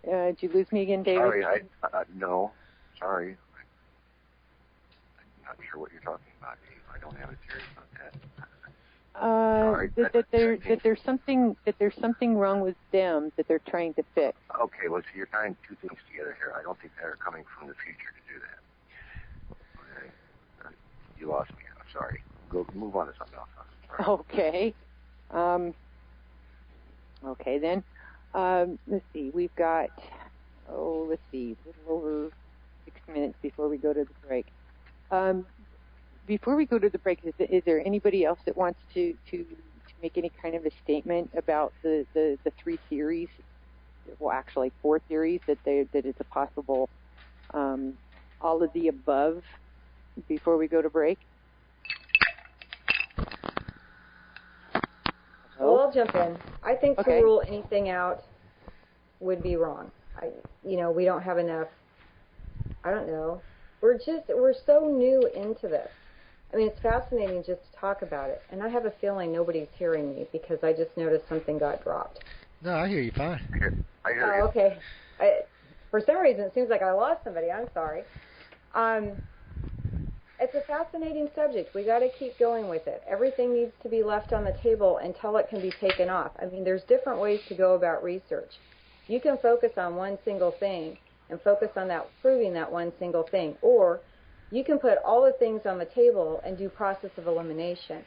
Did you lose me again, David? Sorry, no. Sorry. I'm not sure what you're talking about, Dave. I don't have a theory about that. there's something wrong with them that they're trying to fix. Okay, well, so you're tying two things together here. I don't think they're coming from the future to do that. Okay. You lost me. I'm sorry. Move on to something else. Okay. Okay, then. Let's see. We've got, a little over 6 minutes before we go to the break. Before we go to the break, is there anybody else that wants to make any kind of a statement about the three theories? Well, actually, four theories that it's a possible all of the above before we go to break? Well, I'll jump in. I think Okay. to rule anything out would be wrong. We don't have enough. I don't know. We're so new into this. I mean, it's fascinating just to talk about it. And I have a feeling nobody's hearing me because I just noticed something got dropped. No, I hear you fine. I hear you. Okay. For some reason, it seems like I lost somebody. I'm sorry. It's a fascinating subject. We got to keep going with it. Everything needs to be left on the table until it can be taken off. I mean, there's different ways to go about research. You can focus on one single thing and focus on proving that one single thing, or you can put all the things on the table and do process of elimination.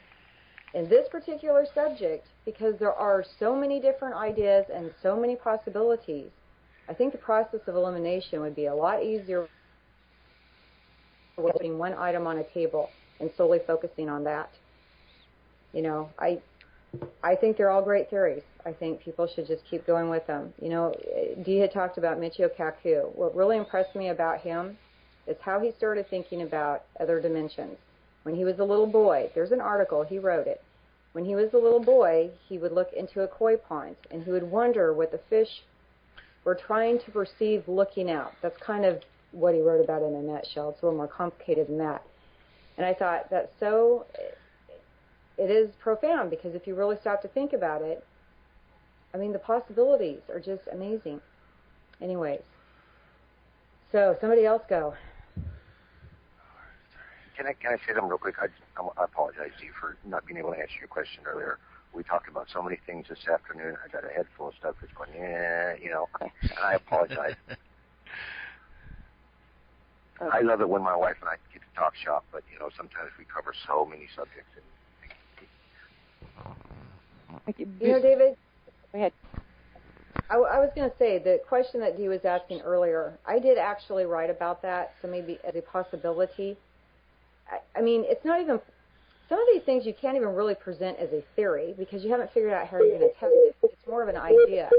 In this particular subject, because there are so many different ideas and so many possibilities, I think the process of elimination would be a lot easier with putting one item on a table and solely focusing on that. I think they're all great theories. I think people should just keep going with them. Dee had talked about Michio Kaku. What really impressed me about him is how he started thinking about other dimensions. When he was a little boy, there's an article, he wrote it. When he was a little boy, he would look into a koi pond, and he would wonder what the fish were trying to perceive looking out. That's kind of what he wrote about in a nutshell. It's a little more complicated than that. And I thought it is profound, because if you really stop to think about it, I mean, the possibilities are just amazing. Anyways, so somebody else go. Can I say something real quick? I apologize to you for not being able to answer your question earlier. We talked about so many things this afternoon. I got a head full of stuff that's going, and I apologize. I love it when my wife and I get to talk shop, but, sometimes we cover so many subjects. David? Go ahead. I was going to say, the question that Dee was asking earlier, I did actually write about that, so maybe as a possibility. I mean, it's not even, some of these things you can't even really present as a theory because you haven't figured out how you're going to test it. It's more of an idea.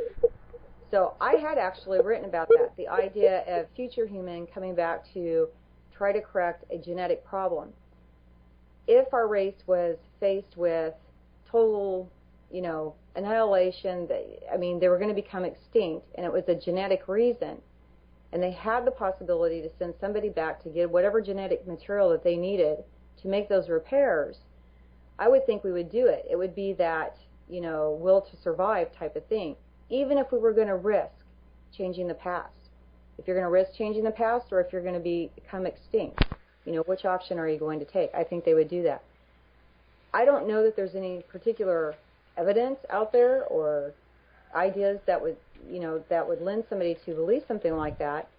So I had actually written about that, the idea of future human coming back to try to correct a genetic problem. If our race was faced with total, annihilation, they were going to become extinct, and it was a genetic reason, and they had the possibility to send somebody back to get whatever genetic material that they needed to make those repairs, I would think we would do it. It would be that, will to survive type of thing, even if we were going to risk changing the past. If you're going to risk changing the past, or if you're going to become extinct, which option are you going to take? I think they would do that. I don't know that there's any particular evidence out there or ideas that would lend somebody to believe something like that,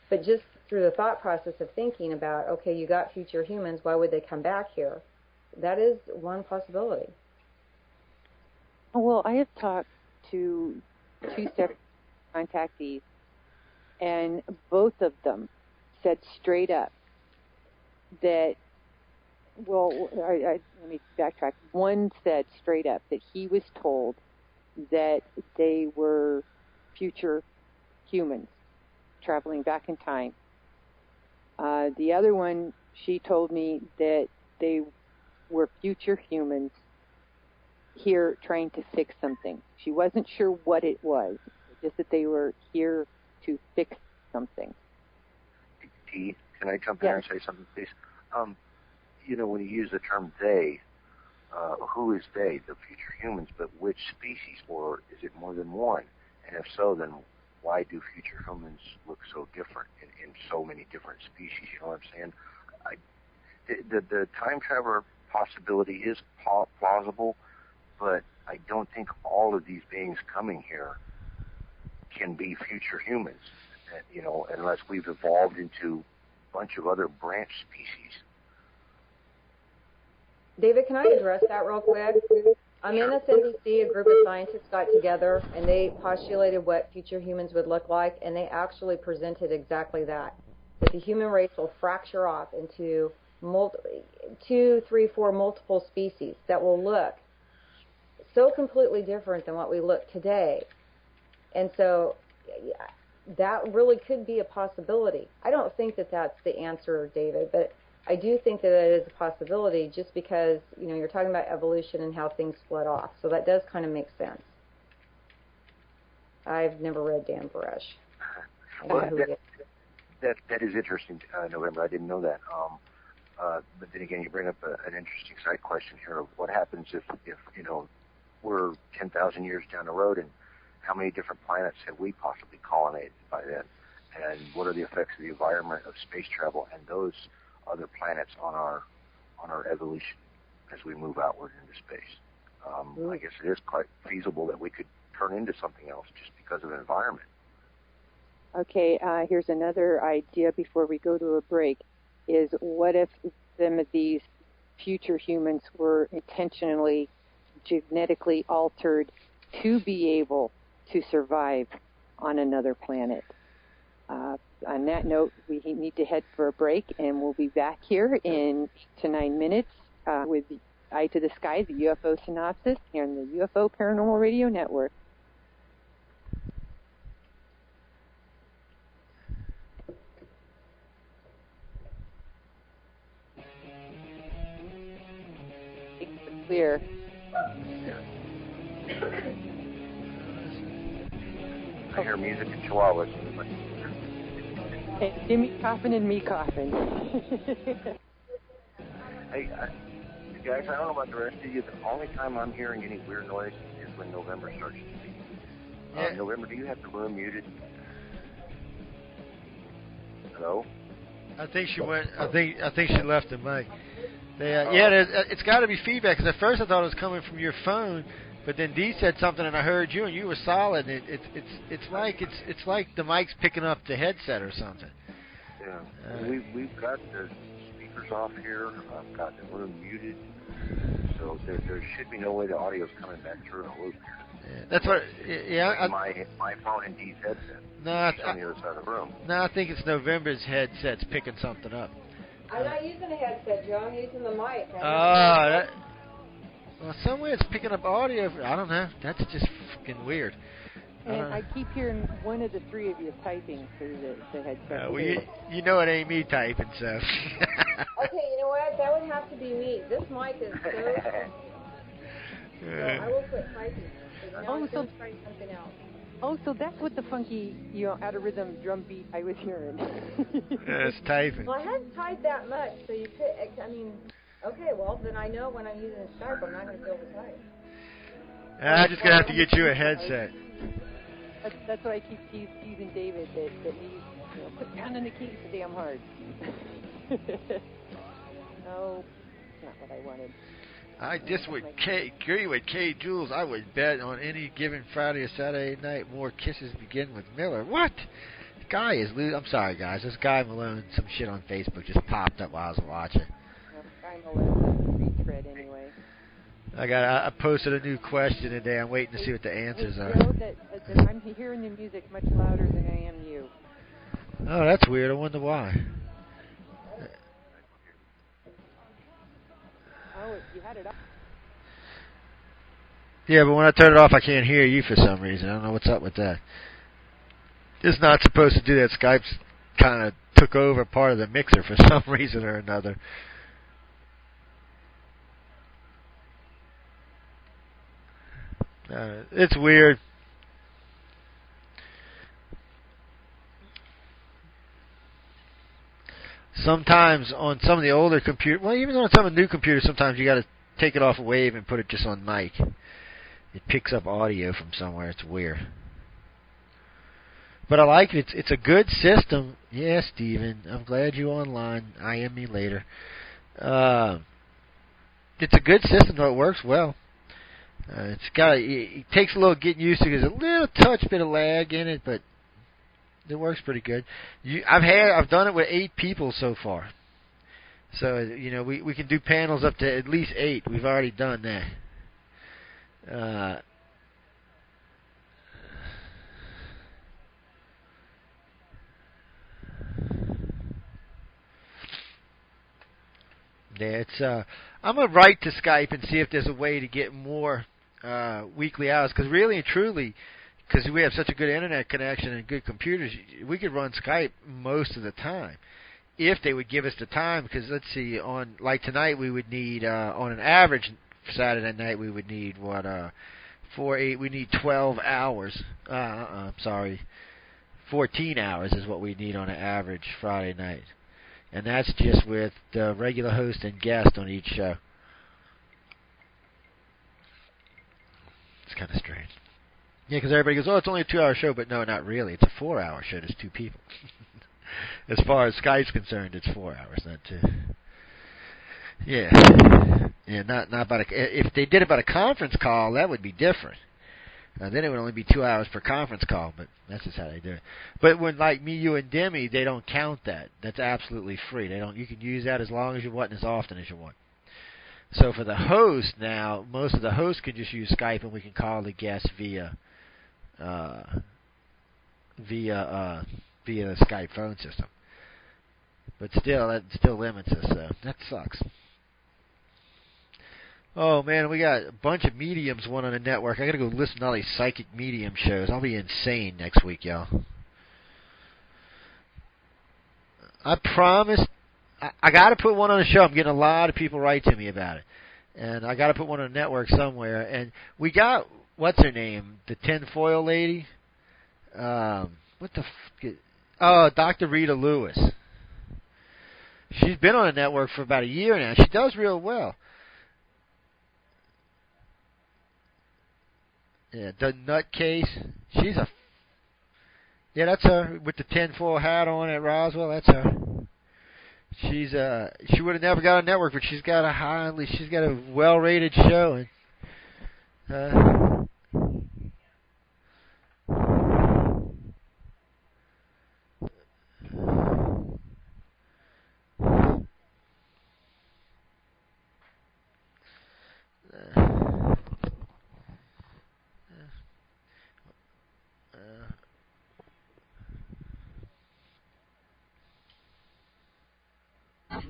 but just through the thought process of thinking about, okay, you got future humans, why would they come back here? That is one possibility. Well, I have talked to two separate contactees, and both of them said straight up that, let me backtrack. One said straight up that he was told that they were future humans traveling back in time. The other one, she told me that they were future humans here trying to fix something. She wasn't sure what it was, just that they were here to fix something. Dee, can I jump in and say something, please? When you use the term they, who is they? The future humans, but which species, or is it more than one? And if so, then why do future humans look so different in so many different species? You know what I'm saying? The time traveler possibility is plausible, but I don't think all of these beings coming here can be future humans, unless we've evolved into a bunch of other branch species. David, can I address that real quick? On MSNBC, a group of scientists got together and they postulated what future humans would look like, and they actually presented exactly that the human race will fracture off into 2, 3, 4 multiple species that will look so completely different than what we look today. And so that really could be a possibility. I don't think that that's the answer, David, but I do think that it is a possibility just because, you're talking about evolution and how things split off. So that does kind of make sense. I've never read Dan Baruch. Well, that is interesting, November. I didn't know that. But then again, you bring up an interesting side question here of what happens if we're 10,000 years down the road, and how many different planets have we possibly colonized by then? And what are the effects of the environment of space travel and those other planets on our evolution as we move outward into space? I guess it is quite feasible that we could turn into something else just because of the environment. Okay, here's another idea before we go to a break, is what if some of these future humans were intentionally genetically altered to be able to survive on another planet? On that note, we need to head for a break, and we'll be back here in 8 to 9 minutes with Eye to the Sky, the UFO Synopsis, here on the UFO Paranormal Radio Network. Clear. I hear music in Chihuahuas. Hey, Jimmy coughing and me coughing. Hey, guys, I don't know about the rest of you, the only time I'm hearing any weird noise is when November starts to speak. November, do you have the room muted? Hello? I think she went. I think she left the mic. It's got to be feedback, because at first I thought it was coming from your phone, but then Dee said something and I heard you and you were solid. It's like the mic's picking up the headset or something. Yeah, we've got the speakers off here. I've got the room muted, so there should be no way the audio's coming back through in a loop. Yeah, that's what. Yeah, my phone and Dee's headset. No, it's on the other side of the room. No, I think it's November's headset's picking something up. I'm not using a headset, Joe. I'm using the mic. Well, somewhere it's picking up audio. I don't know. That's just fucking weird. And I keep hearing one of the three of you typing through the headset. Well, you know it ain't me typing, so. Okay, you know what? That would have to be me. This mic is so... So I will quit typing. I'm trying something else. Oh, so that's what the funky, out of rhythm drum beat I was hearing. Yeah, it's typing. Well, I hadn't typed that much, so you could, okay, well, then I know when I'm using Skype, I'm not going to be able to type. I'm just going to have to get you a headset. That's why I keep teasing David that he's, put down on the keys so damn hard. No, not what I wanted. I just agree with K. Jules. I would bet on any given Friday or Saturday night more kisses begin with Miller. What? The guy is losing. I'm sorry, guys. This Guy Malone, some shit on Facebook just popped up while I was watching. Guy Malone, retread anyway. I posted a new question today. I'm waiting to see what the answers are. That I'm hearing the music much louder than I am you. Oh, that's weird. I wonder why. Oh, you had it up. Yeah, but when I turn it off, I can't hear you for some reason. I don't know what's up with that. It's not supposed to do that. Skype's kind of took over part of the mixer for some reason or another. It's weird. Sometimes on some of the older computers, well, even on some of the new computers, sometimes you got to take it off a wave and put it just on mic. It picks up audio from somewhere. It's weird. But I like it. It's a good system. Yeah, Steven, I'm glad you're online. IM me later. it's a good system, though. It works well. It takes a little getting used to. There's a little touch bit of lag in it, but it works pretty good. I've done it with 8 people so far. So we can do panels up to at least 8. We've already done that. Yeah, I'm gonna write to Skype and see if there's a way to get more weekly hours. Because really and truly, because we have such a good internet connection and good computers, we could run Skype most of the time if they would give us the time. Because let's see, on like tonight we would need on an average Saturday night we would need 12 hours. 14 hours is what we need on an average Friday night. And that's just with the regular host and guest on each show. It's kind of strange. Yeah, because everybody goes, oh, it's only a 2-hour show. But no, not really. It's a 4-hour show. There's 2 people. As far as Skype's concerned, it's 4 hours, not 2. Yeah. Yeah, not about if they did about a conference call, that would be different. Then it would only be 2 hours per conference call, but that's just how they do it. But when like me, you, and Demi, they don't count that. That's absolutely free. You can use that as long as you want and as often as you want. So for the host now, most of the hosts can just use Skype, and we can call the guests via the Skype phone system. But still, that still limits us. So that sucks. Oh, man, we got a bunch of mediums on the network. I got to go listen to all these psychic medium shows. I'll be insane next week, y'all. I promise. I got to put one on the show. I'm getting a lot of people write to me about it. And I got to put one on the network somewhere. And we got, what's her name? The tinfoil lady? What the Oh, Dr. Rita Lewis. She's been on the network for about a year now. She does real well. Yeah, the nutcase. Yeah, that's her with the tinfoil hat on at Roswell. That's her. She would have never got a network, but she's got a well-rated show. And,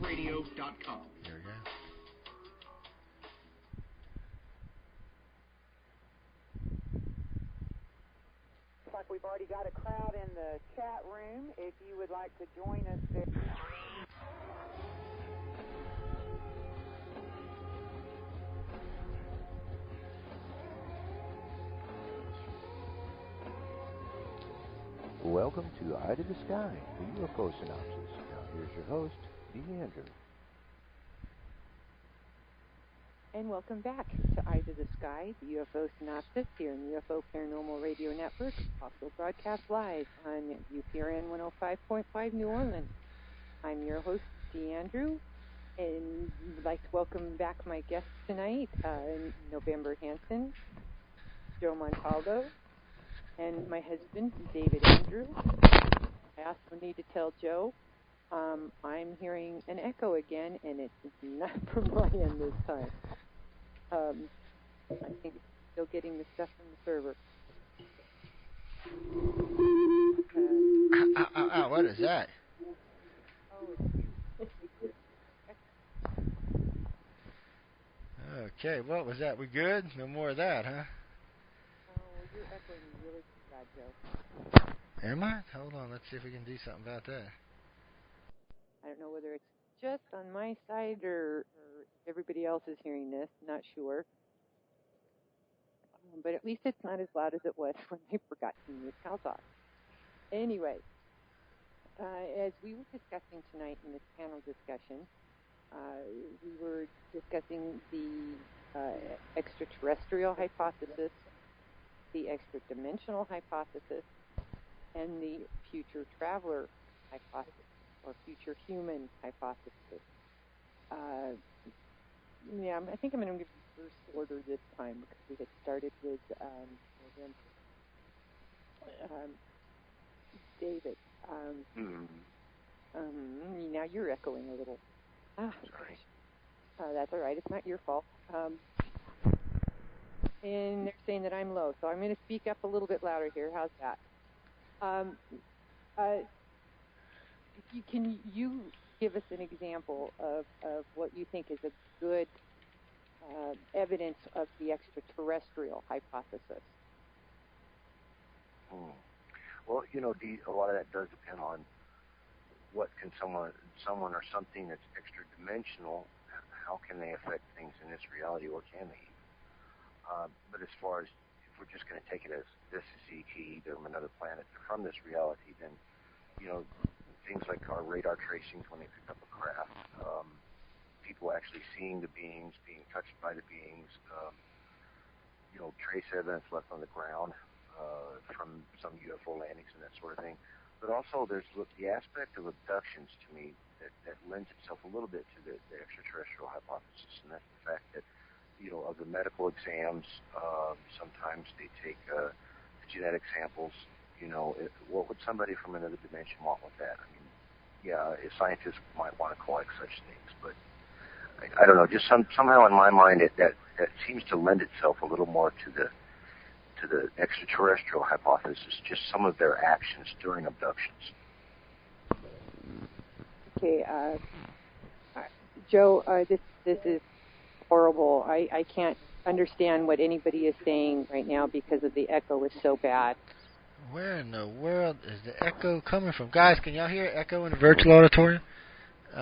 Radio.com. There we go. Looks like we've already got a crowd in the chat room. If you would like to join us there. Welcome to Eye to the Sky, the UFO Synopsis. Now here's your host, Andrew. And welcome back to Eye to the Sky, the UFO Synopsis here in the UFO Paranormal Radio Network, also broadcast live on UPRN 105.5 New Orleans. I'm your host, Andrew, and would like to welcome back my guests tonight, November Hanson, Joe Montaldo, and my husband, David Andrew. I also need to tell Joe I'm hearing an echo again, and it's not from my end this time. I think it's still getting the stuff from the server. What is that? Okay, what was that? We good? No more of that, huh? Oh, you're echoing really bad, Joe. Am I? Hold on, let's see if we can do something about that. I don't know whether it's just on my side or everybody else is hearing this. Not sure. But at least it's not as loud as it was when they forgot to mute house off. Anyway, as we were discussing tonight in this panel discussion, we were discussing the extraterrestrial hypothesis, the extra-dimensional hypothesis, and the future traveler hypothesis, or future human hypothesis. Yeah, I think I'm going to give you first order this time because we had started with November. David, now you're echoing a little. Sorry. That's all right. It's not your fault. And they're saying that I'm low, so I'm going to speak up a little bit louder here. How's that? Can you give us an example of what you think is a good evidence of the extraterrestrial hypothesis? Well, a lot of that does depend on what can someone or something that's extra dimensional, how can they affect things in this reality, or can they? But as far as if we're just going to take it as this is ET, they're from another planet, they're from this reality, then things like our radar tracings when they pick up a craft, people actually seeing the beings, being touched by the beings, trace evidence left on the ground from some UFO landings and that sort of thing. But also there's the aspect of abductions to me that lends itself a little bit to the extraterrestrial hypothesis, and that's the fact that, of the medical exams, sometimes they take genetic samples. What would somebody from another dimension want with that? I mean, yeah, scientists might want to collect such things, but I don't know. Just somehow in my mind, that seems to lend itself a little more to the extraterrestrial hypothesis. Just some of their actions during abductions. Okay, Joe, this is horrible. I can't understand what anybody is saying right now because of the echo is so bad. Where in the world is the echo coming from? Guys, can y'all hear echo in the virtual auditorium?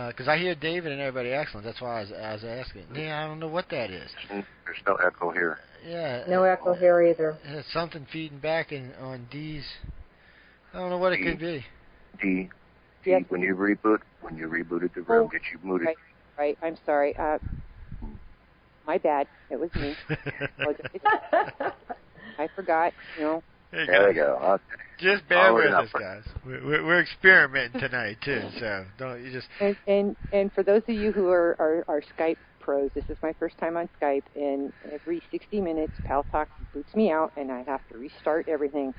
Because I hear David and everybody excellent. That's why I was asking. Yeah, I don't know what that is. There's no echo here. Yeah. No echo here either. It's something feeding back on D's. I don't know what it could be. D. Yes. When you rebooted the room, get you muted. Right. I'm sorry. My bad. It was me. I forgot. There we go. Okay. Just bear with us, guys. We're experimenting tonight too, so don't you just. And for those of you who are Skype pros, this is my first time on Skype, and every 60 minutes, Pal Talk boots me out, and I have to restart everything,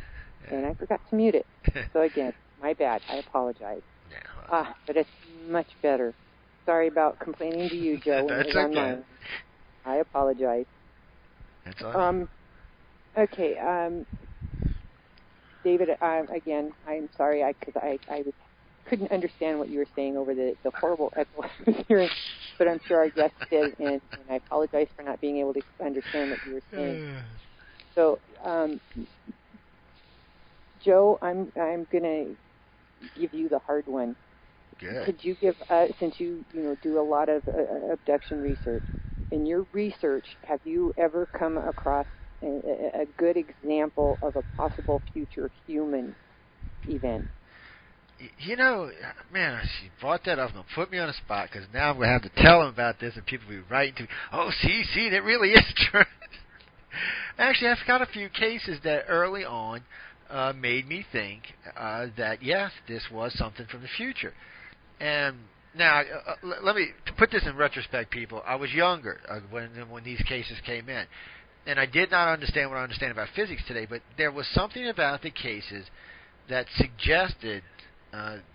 and I forgot to mute it. So again, my bad. I apologize. Yeah. But it's much better. Sorry about complaining to you, Joe. That's okay. Online. I apologize. That's all. Okay. David, again, I'm sorry because I couldn't understand what you were saying over the horrible echo I was hearing, but I'm sure our guest did, and I apologize for not being able to understand what you were saying. So, Joe, I'm going to give you the hard one. Good. Could you give, since you do a lot of abduction research, in your research, have you ever come across a good example of a possible future human event? Man, she brought that up and put me on the spot because now I'm going to have to tell them about this and people will be writing to me, oh, see, that really is true. Actually, I've got a few cases that early on made me think that, yes, this was something from the future. And now, let me put this in retrospect, people. I was younger when these cases came in. And I did not understand what I understand about physics today, but there was something about the cases that suggested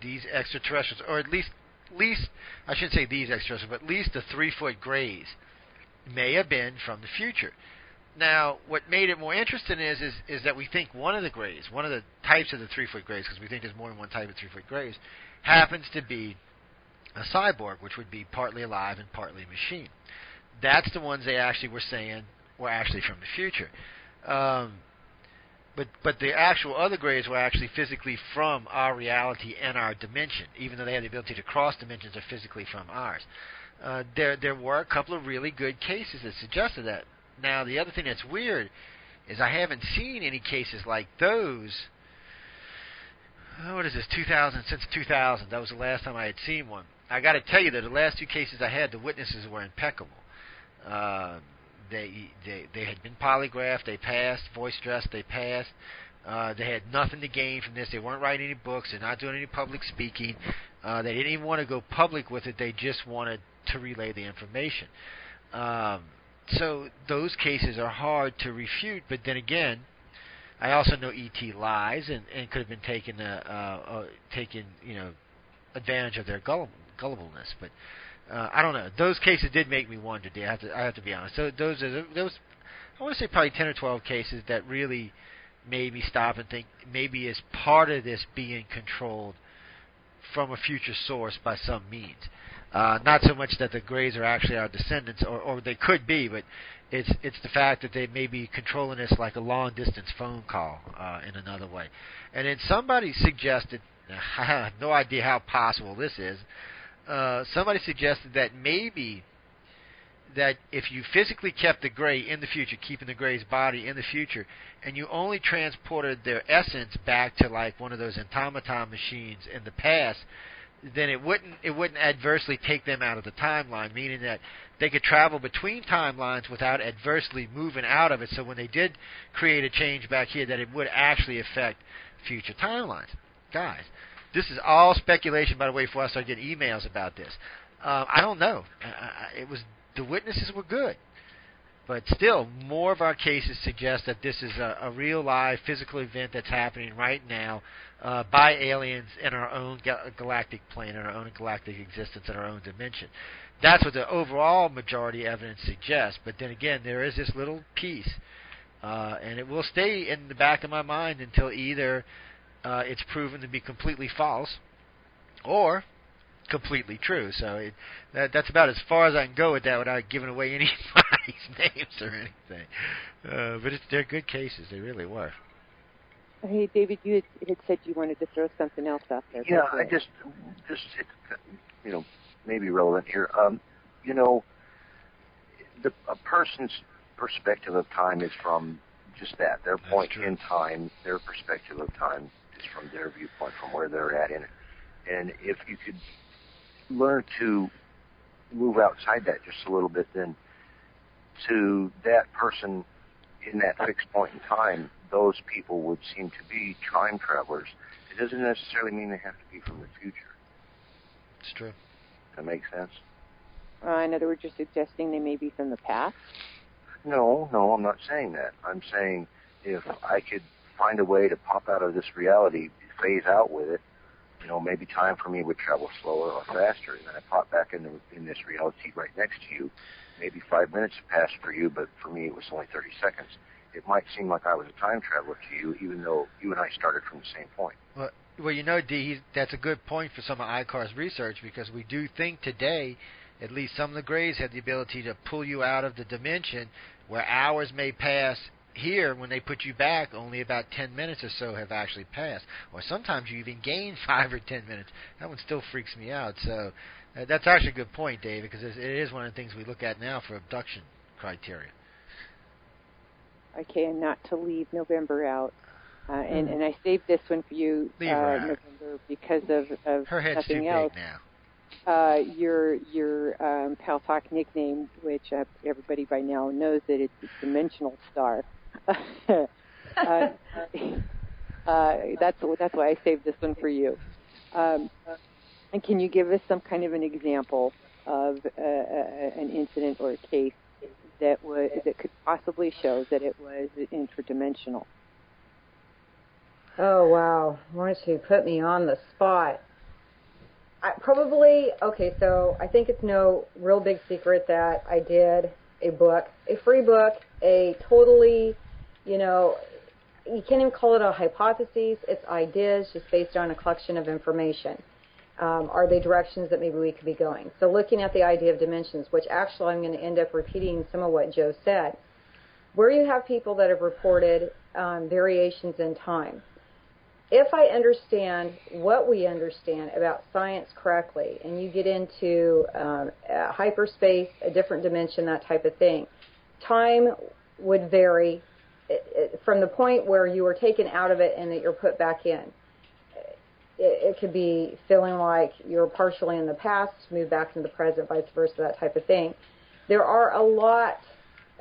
these extraterrestrials, or at least I shouldn't say these extraterrestrials, but at least the 3-foot grays may have been from the future. Now, what made it more interesting is that we think one of the grays, one of the types of the 3-foot grays, because we think there's more than one type of 3-foot grays, happens to be a cyborg, which would be partly alive and partly machine. That's the ones they actually were saying were actually from the future. But the actual other grays were actually physically from our reality and our dimension, even though they had the ability to cross dimensions, are physically from ours. There were a couple of really good cases that suggested that. Now, the other thing that's weird is I haven't seen any cases like those. What is this, 2000? Since 2000. That was the last time I had seen one. I got to tell you that the last two cases I had, the witnesses were impeccable. They had been polygraphed, they passed, voice stress, they passed. They had nothing to gain from this. They weren't writing any books. They're not doing any public speaking. They didn't even want to go public with it. They just wanted to relay the information. So those cases are hard to refute, but then again, I also know ET lies and could have been taken advantage of their gullibleness. But I don't know. Those cases did make me wonder. I have to be honest. So those I want to say probably 10 or 12 cases that really made me stop and think maybe as part of this being controlled from a future source by some means. Not so much that the Greys are actually our descendants, or they could be, but it's the fact that they may be controlling us like a long-distance phone call in another way. And then somebody suggested, I have no idea how possible this is, somebody suggested that maybe that if you physically kept the Grey in the future, keeping the Grey's body in the future, and you only transported their essence back to like one of those automaton machines in the past, then it wouldn't adversely take them out of the timeline, meaning that they could travel between timelines without adversely moving out of it. So when they did create a change back here, that it would actually affect future timelines. Guys, this is all speculation, by the way, before I start getting emails about this. I don't know. The witnesses were good. But still, more of our cases suggest that this is a real, live, physical event that's happening right now by aliens in our own galactic plane, in our own galactic existence, in our own dimension. That's what the overall majority evidence suggests. But then again, there is this little piece, and it will stay in the back of my mind until either it's proven to be completely false or completely true. So that's about as far as I can go with that without giving away anybody's names or anything. But they're good cases. They really were. Hey, David, you had said you wanted to throw something else out there. Yeah, I just maybe relevant here. A person's perspective of time is from just that, their point in time, their perspective of time is from their viewpoint, from where they're at in it. And if you could learn to move outside that just a little bit, then to that person in that fixed point in time, those people would seem to be time travelers. It doesn't necessarily mean they have to be from the future. It's true. That makes sense? In other words, you're suggesting they may be from the past? No, I'm not saying that. I'm saying if I could find a way to pop out of this reality, phase out with it, maybe time for me would travel slower or faster, and then I pop back in this reality right next to you. Maybe 5 minutes passed for you, but for me it was only 30 seconds. It might seem like I was a time traveler to you, even though you and I started from the same point. Well, D, that's a good point for some of ICAR's research, because we do think today, at least some of the Greys have the ability to pull you out of the dimension where hours may pass. Here, when they put you back, only about 10 minutes or so have actually passed. Or sometimes you even gain 5 or 10 minutes. That one still freaks me out. So that's actually a good point, Dave, because it is one of the things we look at now for abduction criteria. Okay, and not to leave November out. And I saved this one for you, November, because of her head's nothing too else. Big now. Your Pal Talk nickname, which everybody by now knows that it's Dimensional Star. That's why I saved this one for you. And can you give us some kind of an example of an incident or a case that could possibly show that it was interdimensional? Oh wow! Why don't you put me on the spot? So I think it's no real big secret that I did a book, a free book, a totally, you can't even call it a hypothesis. It's ideas just based on a collection of information. Are they directions that maybe we could be going? So looking at the idea of dimensions, which actually I'm going to end up repeating some of what Joe said, where you have people that have reported variations in time. If I understand what we understand about science correctly, and you get into hyperspace, a different dimension, that type of thing, time would vary from the point where you were taken out of it and that you're put back in. It could be feeling like you're partially in the past, moved back into the present, vice versa, that type of thing. There are a lot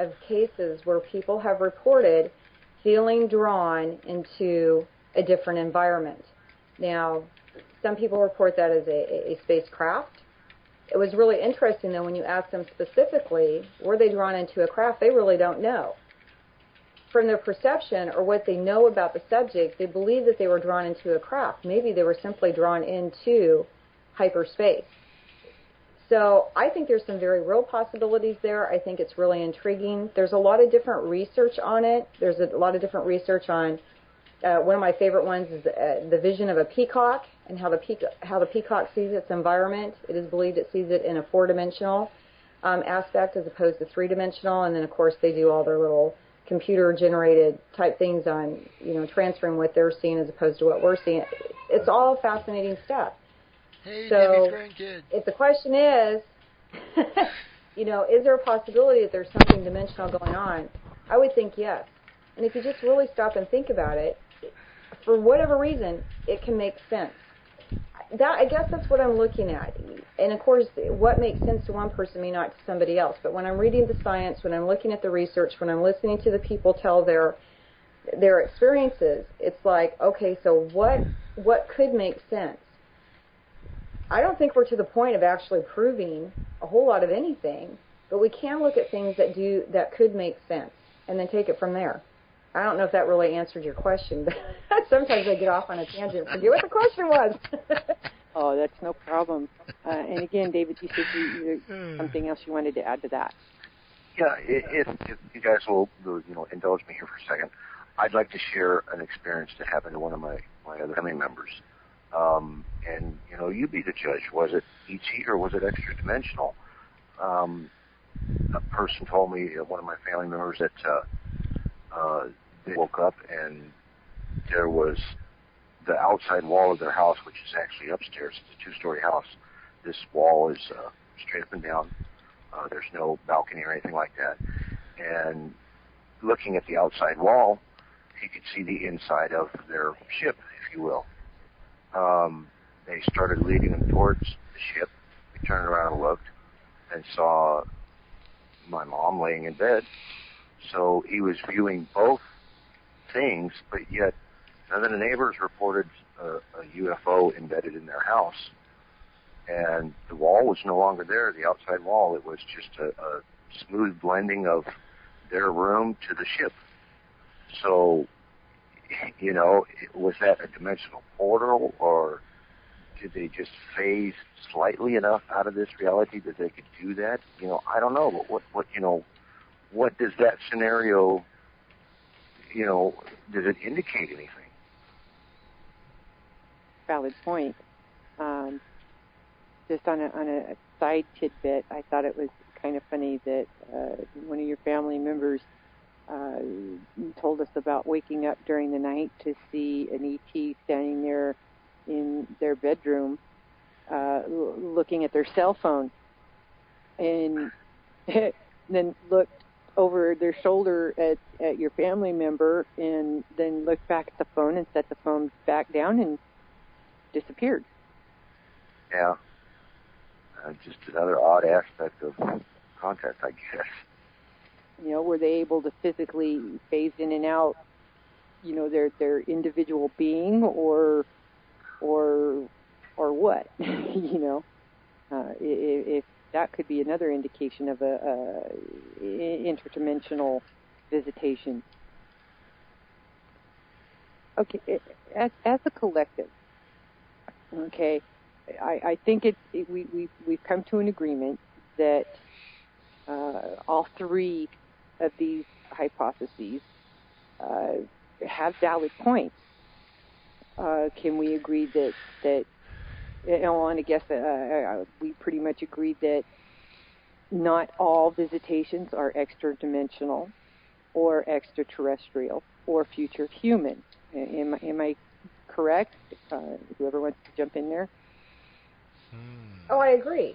of cases where people have reported feeling drawn into a different environment. Now, some people report that as a spacecraft. It was really interesting, though, when you ask them specifically, were they drawn into a craft, they really don't know. From their perception or what they know about the subject, they believe that they were drawn into a craft. Maybe they were simply drawn into hyperspace. So I think there's some very real possibilities there. I think it's really intriguing. There's a lot of different research on it. There's a lot of different research on, one of my favorite ones is the vision of a peacock and how the peacock sees its environment. It is believed it sees it in a four-dimensional aspect as opposed to three-dimensional. And then, of course, they do all their little computer-generated type things on, transferring what they're seeing as opposed to what we're seeing. It's all fascinating stuff. Hey, so Debbie's grandkid. If the question is, is there a possibility that there's something dimensional going on? I would think yes. And if you just really stop and think about it, for whatever reason, it can make sense. I guess that's what I'm looking at. And of course, what makes sense to one person may not to somebody else. But when I'm reading the science, when I'm looking at the research, when I'm listening to the people tell their experiences, it's like, okay, so what could make sense? I don't think we're to the point of actually proving a whole lot of anything, but we can look at things that could make sense and then take it from there. I don't know if that really answered your question, but sometimes I get off on a tangent and forget what the question was. Oh, that's no problem. And again, David, you said something else you wanted to add to that. Yeah, if you guys will indulge me here for a second, I'd like to share an experience that happened to one of my other family members. And, you be the judge. Was it ET or was it extra-dimensional? A person told me, one of my family members, that they woke up and there was the outside wall of their house, which is actually upstairs. It's a two-story house. This wall is straight up and down. There's no balcony or anything like that. And looking at the outside wall, he could see the inside of their ship, if you will. They started leading him towards the ship. He turned around and looked and saw my mom laying in bed. So he was viewing both things, but yet none of the neighbors reported a UFO embedded in their house. And the wall was no longer there, the outside wall. It was just a smooth blending of their room to the ship. So, was that a dimensional portal, or did they just phase slightly enough out of this reality that they could do that? I don't know. But what does that scenario, does it indicate anything? Valid point. Just on a side tidbit, I thought it was kind of funny that one of your family members told us about waking up during the night to see an ET standing there in their bedroom looking at their cell phone, and then looked over their shoulder at your family member, and then looked back at the phone and set the phone back down and disappeared. Yeah. Just another odd aspect of contact, I guess. Were they able to physically phase in and out, their individual being, or what? If that could be another indication of a interdimensional visitation. Okay, as a collective, okay, I think we've come to an agreement that all three of these hypotheses have valid points. Can we agree that I want to guess that we pretty much agree that not all visitations are extra-dimensional or extraterrestrial or future human? Am I correct? Whoever wants to jump in there. Oh, I agree.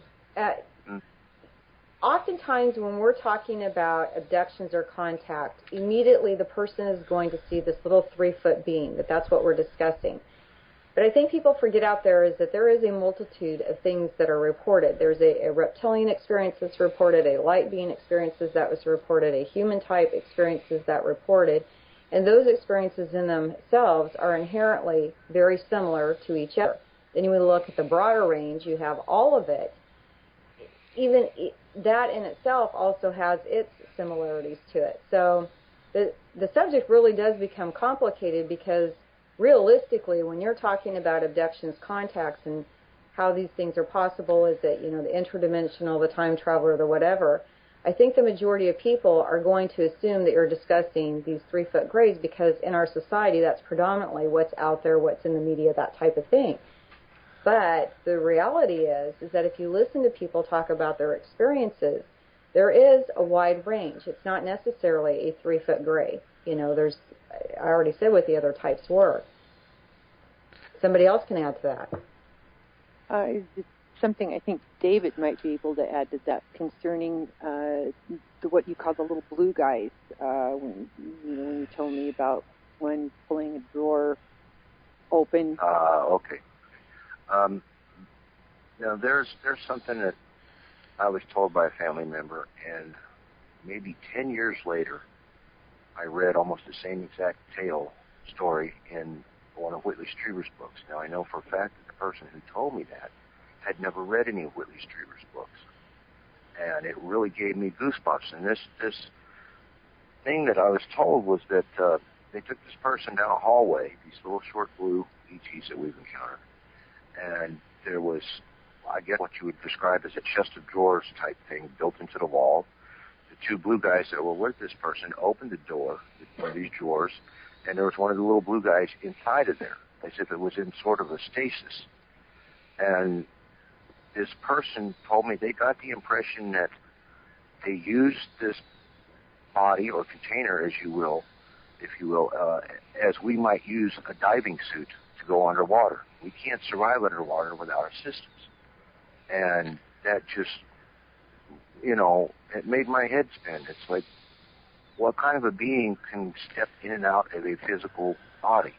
Oftentimes when we're talking about abductions or contact, immediately the person is going to see this little 3-foot being, that's what we're discussing. But I think people forget out there is that there is a multitude of things that are reported. There's a reptilian experience that's reported, a light being experiences that was reported, a human type experiences that reported, and those experiences in themselves are inherently very similar to each other. Then when you look at the broader range, you have all of it. even that in itself also has its similarities to it. So the subject really does become complicated because realistically, when you're talking about abductions, contacts, and how these things are possible, is it, the interdimensional, the time traveler, the whatever, I think the majority of people are going to assume that you're discussing these 3-foot grays because in our society that's predominantly what's out there, what's in the media, that type of thing. But the reality is that if you listen to people talk about their experiences, there is a wide range. It's not necessarily a 3-foot gray. I already said what the other types were. Somebody else can add to that. It's something I think David might be able to add to that concerning what you call the little blue guys. When you told me about one pulling a drawer open. Okay. Now there's something that I was told by a family member, and maybe 10 years later, I read almost the same exact story in one of Whitley Strieber's books. Now I know for a fact that the person who told me that had never read any of Whitley Strieber's books, and it really gave me goosebumps. And this thing that I was told was that they took this person down a hallway, these little short blue ETs that we've encountered, and there was, I guess, what you would describe as a chest of drawers type thing built into the wall. The two blue guys that were with this person opened the door, one of these drawers, and there was one of the little blue guys inside of there, as if it was in sort of a stasis. And this person told me they got the impression that they used this body or container, if you will, as we might use a diving suit to go underwater. We can't survive underwater without assistance. And that just, it made my head spin. It's like, what kind of a being can step in and out of a physical body?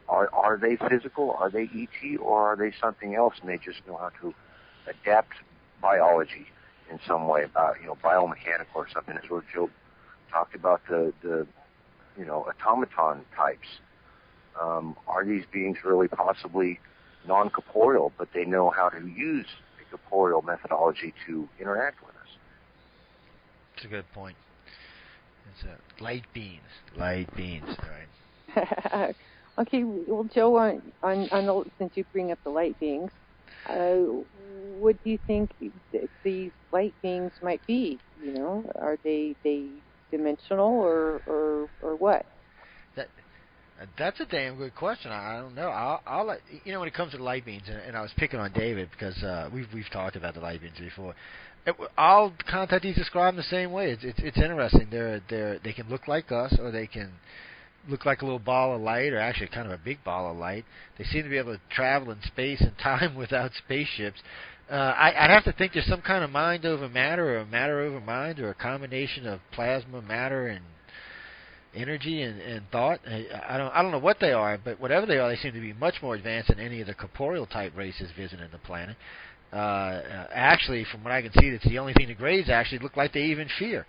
Are they physical? Are they ET? Or are they something else and they just know how to adapt biology in some way, biomechanical or something? As where Joe talked about the automaton types. Are these beings really possibly non-corporeal, but they know how to use a corporeal methodology to interact with us? That's a good point. It's light beings. Light beings, right? Okay, well, Joe, on since you bring up the light beings, what do you think these light beings might be? Are they dimensional or what? That's a damn good question. I don't know. I'll let when it comes to the light beams, and I was picking on David because we've talked about the light beams before. All contactees describe them the same way. It's interesting. They can look like us, or they can look like a little ball of light, or actually kind of a big ball of light. They seem to be able to travel in space and time without spaceships. I'd have to think there's some kind of mind over matter, or matter over mind, or a combination of plasma, matter, and energy and thought. I don't know what they are, but whatever they are, they seem to be much more advanced than any of the corporeal type races visiting the planet. Actually, from what I can see, that's the only thing the Greys actually look like they even fear.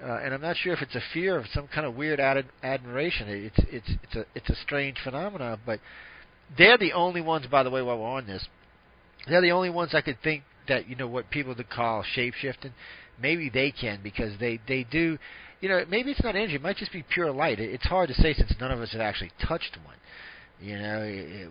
And I'm not sure if it's a fear of some kind of weird admiration. It's a strange phenomenon, but they're the only ones, by the way, while we're on this, they're the only ones I could think that, what people would call shape-shifting, maybe they can, because they do, maybe it's not energy, it might just be pure light. It's hard to say since none of us have actually touched one.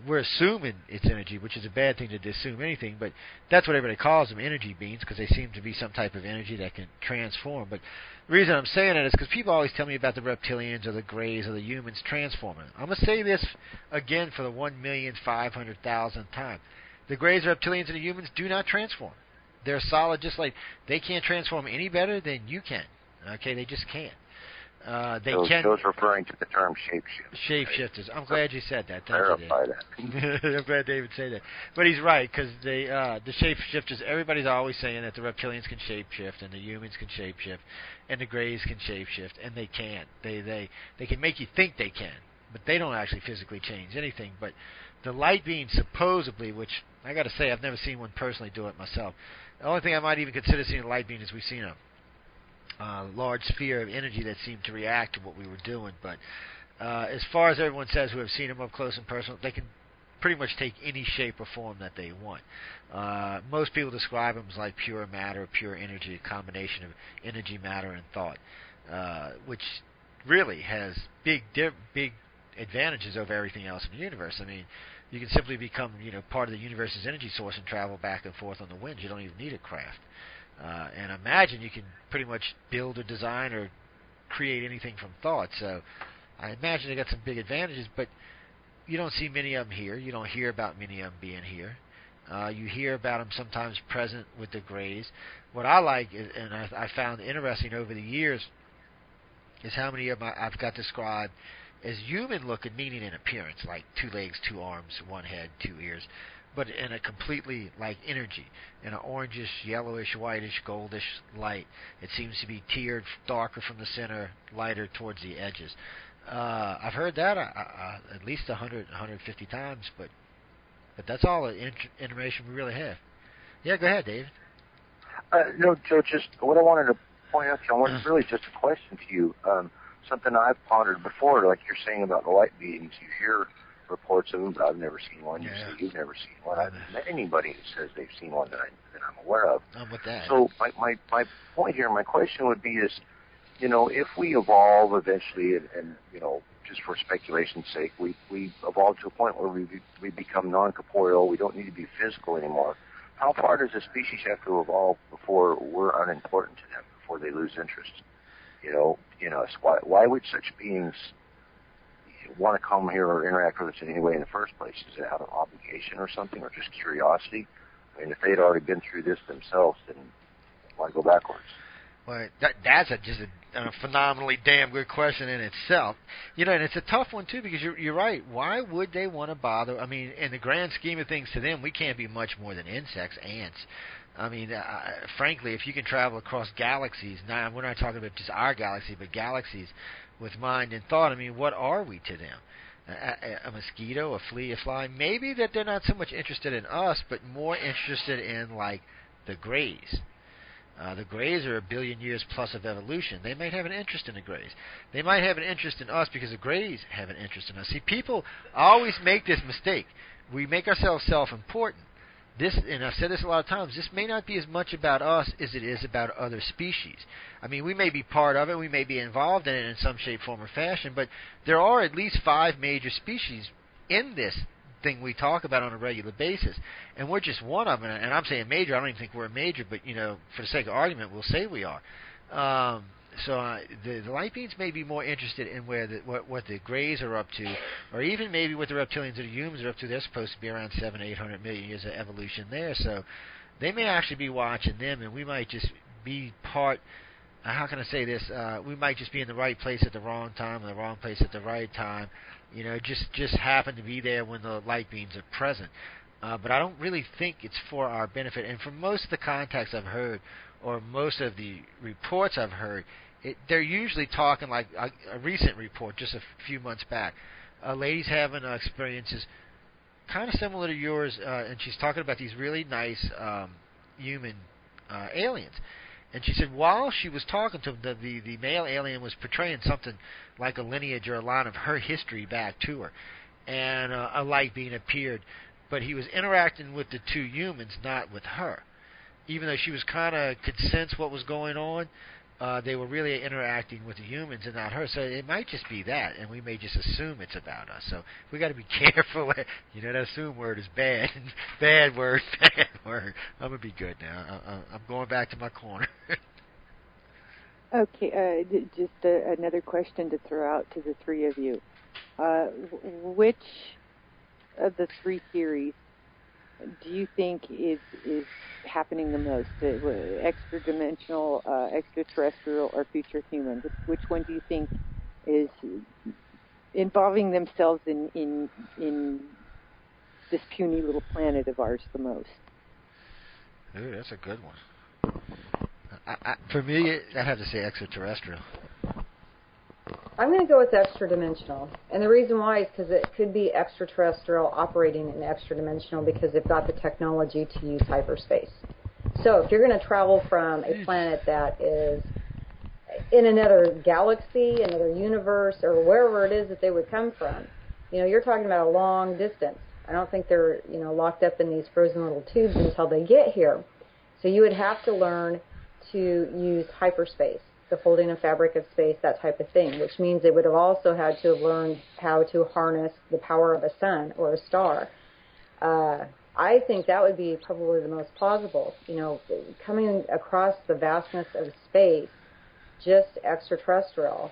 We're assuming it's energy, which is a bad thing to assume anything, but that's what everybody calls them, energy beings, because they seem to be some type of energy that can transform. But the reason I'm saying it is because people always tell me about the reptilians or the Greys or the humans transforming. I'm going to say this again for the 1,500,000th time. The Greys, reptilians, and the humans do not transform. They're solid, just like they can't transform any better than you can. Okay, they just can't. Those referring to the term shapeshifters. Shapeshifters. I'm glad you said that. Clarify that. I'm glad David said that. But he's right, because the shapeshifters, everybody's always saying that the reptilians can shapeshift, and the humans can shapeshift, and the Greys can shapeshift, and they can't. They can make you think they can, but they don't actually physically change anything. But the light beings, supposedly, which I got to say, I've never seen one personally do it myself. The only thing I might even consider seeing a light beam is we've seen a large sphere of energy that seemed to react to what we were doing. But as far as everyone says who have seen them up close and personal, they can pretty much take any shape or form that they want. Most people describe them as like pure matter, pure energy, a combination of energy, matter, and thought, which really has big advantages over everything else in the universe. I mean, you can simply become, part of the universe's energy source and travel back and forth on the winds. You don't even need a craft. And imagine you can pretty much build or design or create anything from thought. So I imagine they got some big advantages, but you don't see many of them here. You don't hear about many of them being here. You hear about them sometimes present with the Greys. What I like, and I found interesting over the years, is how many of them I've got described as human-looking, meaning in appearance, like 2 legs, 2 arms, 1 head, 2 ears, but in a completely like energy, in an orangish, yellowish, whitish, goldish light. It seems to be tiered, darker from the center, lighter towards the edges. I've heard that at least 100, 150 times, but that's all the information we really have. Yeah, go ahead, David. No, Joe, just what I wanted to point out to you, it's really just a question to you. Something I've pondered before, like you're saying about the light beings. You hear reports of them, but I've never seen one. You say you've never seen one. I haven't met anybody who says they've seen one that I'm aware of. I'm with that. So my point here, my question would be is, if we evolve eventually, and just for speculation's sake, we evolve to a point where we become non-corporeal, we don't need to be physical anymore. How far does a species have to evolve before we're unimportant to them, before they lose interest? Why would such beings want to come here or interact with us in any way in the first place? Is it out of obligation or something, or just curiosity? I mean, if they'd already been through this themselves, then why go backwards? Well, that's just a phenomenally damn good question in itself. And it's a tough one, too, because you're right. Why would they want to bother? I mean, in the grand scheme of things, to them, we can't be much more than insects, ants. I mean, frankly, if you can travel across galaxies, now we're not talking about just our galaxy, but galaxies with mind and thought, I mean, what are we to them? A mosquito, a flea, a fly? Maybe that they're not so much interested in us, but more interested in, like, the Greys. The Greys are 1 billion years plus of evolution. They might have an interest in the Greys. They might have an interest in us because the Greys have an interest in us. See, people always make this mistake. We make ourselves self-important. And I've said this a lot of times, this may not be as much about us as it is about other species. I mean, we may be part of it, we may be involved in it in some shape, form, or fashion, but there are at least 5 major species in this thing we talk about on a regular basis, and we're just one of them. And I'm saying major, I don't even think we're a major, but, for the sake of argument, we'll say we are. So the light beings may be more interested in what the Greys are up to, or even maybe what the reptilians or the humans are up to. They're supposed to be around 700-800 million years of evolution there, so they may actually be watching them, and we might just be part. How can I say this? We might just be in the right place at the wrong time, or the wrong place at the right time. Just happen to be there when the light beings are present. But I don't really think it's for our benefit. And from most of the contacts I've heard, or most of the reports I've heard, they're usually talking like a recent report just a few months back. A lady's having experiences kind of similar to yours, and she's talking about these really nice human aliens. And she said while she was talking to them, the male alien was portraying something like a lineage or a line of her history back to her. And a light being appeared. But he was interacting with the 2 humans, not with her. Even though she was could sense what was going on, they were really interacting with the humans and not her. So it might just be that, and we may just assume it's about us. So we got to be careful. That assume word is bad. Bad word, bad word. I'm going to be good now. I'm going back to my corner. Okay, just another question to throw out to the 3 of you. Which of the 3 theories do you think is happening the most? Extra-dimensional, extraterrestrial, or future human? Which one do you think is involving themselves in this puny little planet of ours the most? Ooh, that's a good one. For me, I'd have to say extraterrestrial. I'm going to go with extra-dimensional. And the reason why is because it could be extraterrestrial operating in extra-dimensional because they've got the technology to use hyperspace. So if you're going to travel from a planet that is in another galaxy, another universe, or wherever it is that they would come from, you're talking about a long distance. I don't think they're, locked up in these frozen little tubes until they get here. So you would have to learn to use hyperspace, the folding of fabric of space, that type of thing, which means they would have also had to have learned how to harness the power of a sun or a star. I think that would be probably the most plausible, coming across the vastness of space, just extraterrestrial.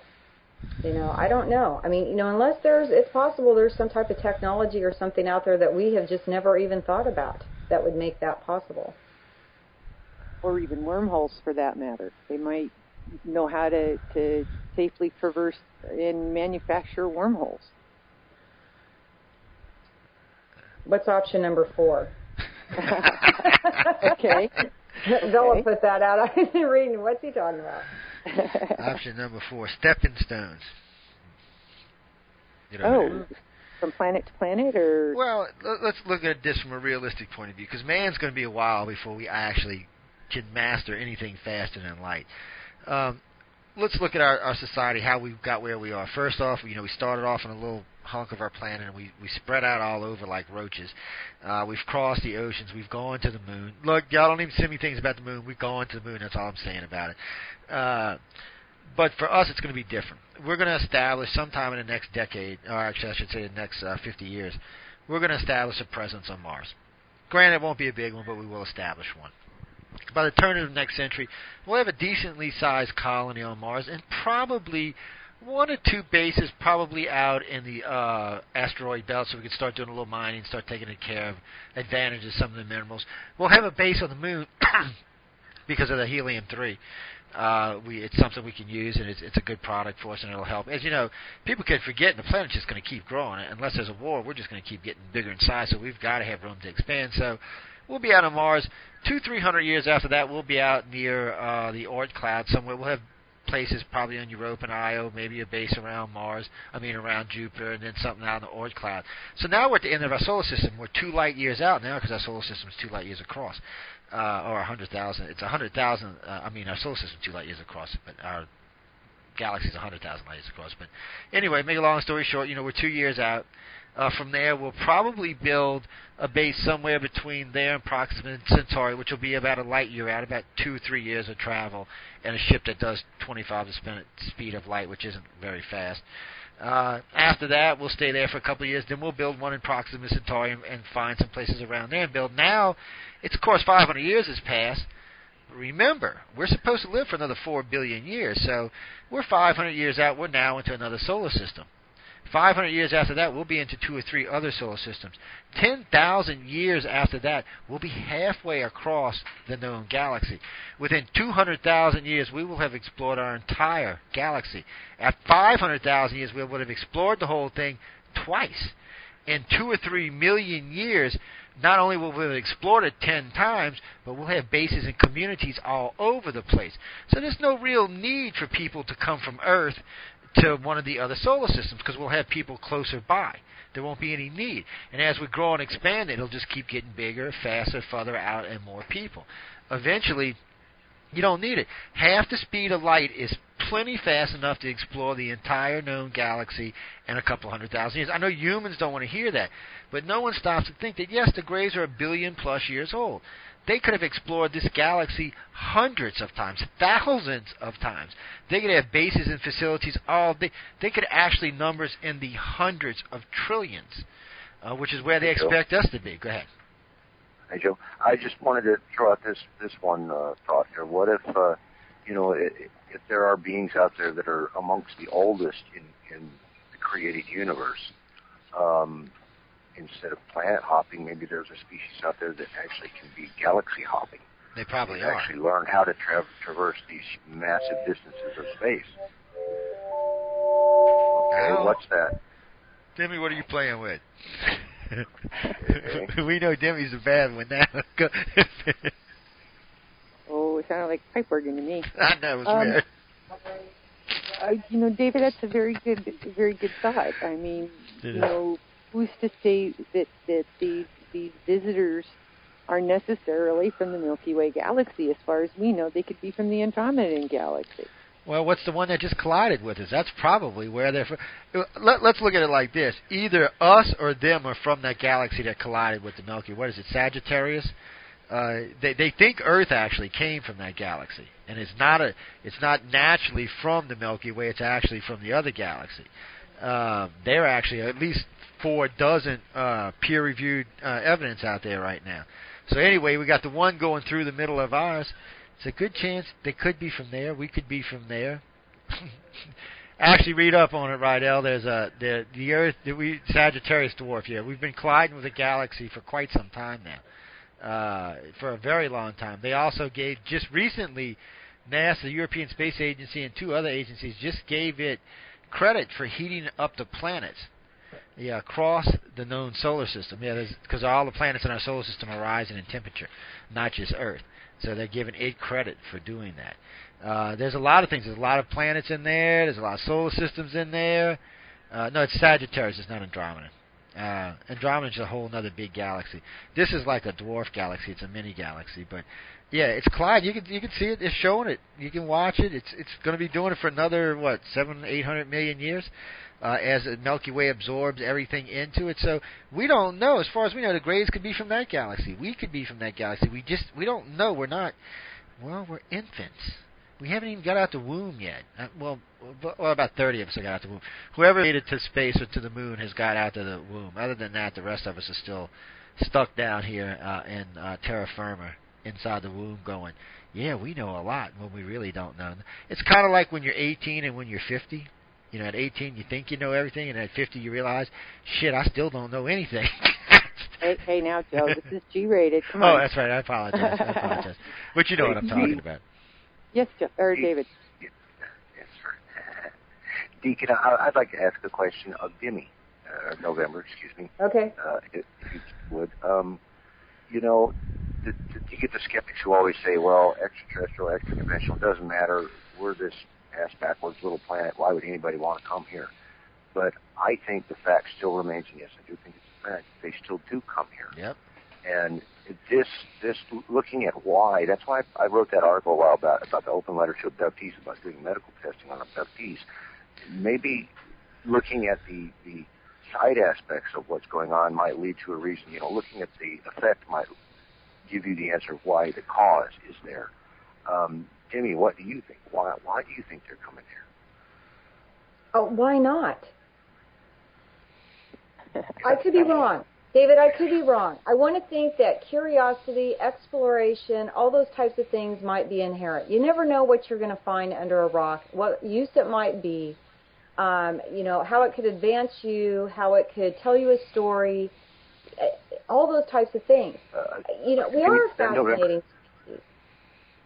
I don't know. I mean, unless it's possible there's some type of technology or something out there that we have just never even thought about that would make that possible. Or even wormholes, for that matter. They might know how to safely traverse and manufacture wormholes. What's option number 4? Okay. Bella put that out. I've been reading. What's he talking about? Option number 4, stepping stones. From planet to planet, or? Well, let's look at this from a realistic point of view, because man's going to be a while before we actually can master anything faster than light. Let's look at our society, how we got where we are. First off, we started off in a little hunk of our planet, and we spread out all over like roaches. We've crossed the oceans. We've gone to the moon. Look, y'all don't even send me things about the moon. We've gone to the moon. That's all I'm saying about it. But for us, it's going to be different. We're going to establish sometime in the next decade, or actually I should say the next 50 years, we're going to establish a presence on Mars. Granted, it won't be a big one, but we will establish one. By the turn of the next century, we'll have a decently sized colony on Mars, and probably 1 or 2 bases probably out in the asteroid belt, so we can start doing a little mining, start taking care of advantages of some of the minerals. We'll have a base on the moon because of the helium-3. It's something we can use, and it's a good product for us, and it'll help. As you know, people can forget, and the planet's just going to keep growing. Unless there's a war, we're just going to keep getting bigger in size, so we've got to have room to expand. So we'll be out on Mars. 200-300 years after that, we'll be out near the Oort cloud somewhere. We'll have places probably on Europa and Io, maybe a base around around Jupiter, and then something out in the Oort cloud. So now we're at the end of our solar system. We're 2 light years out now, because our solar system is 2 light years across. Or 100,000. It's 100,000. Our solar system is 2 light years across, but our galaxy is 100,000 light years across. But anyway, make a long story short, we're 2 years out. From there, we'll probably build a base somewhere between there and Proxima Centauri, which will be about a light year out, about 2 or 3 years of travel, and a ship that does 25 the speed of light, which isn't very fast. After that, we'll stay there for a couple of years. Then we'll build one in Proxima Centauri and find some places around there and build. Now, it's of course 500 years has passed. Remember, we're supposed to live for another 4 billion years, so we're 500 years out. We're now into another solar system. 500 years after that, we'll be into 2 or 3 other solar systems. 10,000 years after that, we'll be halfway across the known galaxy. Within 200,000 years, we will have explored our entire galaxy. At 500,000 years, we will have explored the whole thing twice. In 2 or 3 million years, not only will we have explored it 10 times, but we'll have bases and communities all over the place. So there's no real need for people to come from Earth to one of the other solar systems, because we'll have people closer by. There won't be any need. And as we grow and expand, it'll just keep getting bigger, faster, further out, and more people. Eventually, you don't need it. Half the speed of light is plenty fast enough to explore the entire known galaxy in a couple 100,000 years. I know humans don't want to hear that, but no one stops to think that, yes, the Greys are 1 billion plus years old. They could have explored this galaxy hundreds of times, thousands of times. They could have bases and facilities all day. They could actually numbers in the hundreds of trillions, which is where they expect us to be. Go ahead. Hey, Joe. I just wanted to throw out this one thought here. What if, if there are beings out there that are amongst the oldest in the created universe, instead of planet hopping, maybe there's a species out there that actually can be galaxy hopping. They probably are. Actually learn how to traverse these massive distances of space. Okay, what's that? Demi, what are you playing with? We know Demi's a bad one now. Oh, it sounded like pipe organ to me. I know, it was weird. David, that's a very good thought. I mean, who's to say that these visitors are necessarily from the Milky Way galaxy? As far as we know, they could be from the Andromedan galaxy. Well, what's the one that just collided with us? That's probably where they're from. Let's look at it like this. Either us or them are from that galaxy that collided with the Milky Way. What is it, Sagittarius? They think Earth actually came from that galaxy, and it's not naturally from the Milky Way. It's actually from the other galaxy. There are actually at least 4 dozen peer-reviewed evidence out there right now. So anyway, we got the one going through the middle of ours. It's a good chance they could be from there. We could be from there. Actually, read up on it, Rydell. There's the Earth, Sagittarius dwarf. Yeah, we've been colliding with a galaxy for quite some time now, for a very long time. They also gave just recently, NASA, the European Space Agency, and 2 other agencies just gave it credit for heating up the planets. Yeah, across the known solar system. Yeah, because all the planets in our solar system are rising in temperature, not just Earth. So they're giving it credit for doing that. There's a lot of things. There's a lot of planets in there. There's a lot of solar systems in there. No, it's Sagittarius. It's not Andromeda. Andromeda is a whole other big galaxy. This is like a dwarf galaxy. It's a mini galaxy. But, yeah, it's colliding. You can see it. It's showing it. You can watch it. It's going to be doing it for another, 700-800 million years as the Milky Way absorbs everything into it. So we don't know. As far as we know, the Greys could be from that galaxy. We could be from that galaxy. We don't know. We're infants. We haven't even got out the womb yet. Well, about 30 of us have got out the womb. Whoever made it to space or to the moon has got out to the womb. Other than that, the rest of us are still stuck down here in terra firma inside the womb going, yeah, we know a lot when we really don't know. It's kind of like when you're 18 and when you're 50. You know, at 18 you think you know everything, and at 50 you realize, shit, I still don't know anything. Hey, now, Joe, this is G-rated. Come on. Oh, that's right. I apologize. But you know what I'm talking about. Yes, Joe, or David. Yes, sir. Deacon, I'd like to ask a question of Demi, November, excuse me. Okay. If you would. You know, to get the skeptics who always say, well, extraterrestrial, extra-dimensional, doesn't matter. We're this ass-backwards little planet. Why would anybody want to come here? But I think the fact still remains, and yes, I do think it's a fact, they still do come here. Yep. And this looking at why, that's why I wrote that article a while about the open letter to abductees, about doing medical testing on abductees. Maybe looking at the side aspects of what's going on might lead to a reason. You know, looking at the effect might give you the answer of why the cause is there. Jimmy, what do you think? Why do you think they're coming here? Oh, why not? I could be wrong. David, I could be wrong. I want to think that curiosity, exploration, all those types of things might be inherent. You never know what you're going to find under a rock, what use it might be, you know, how it could advance you, how it could tell you a story, all those types of things. You know, we are fascinating.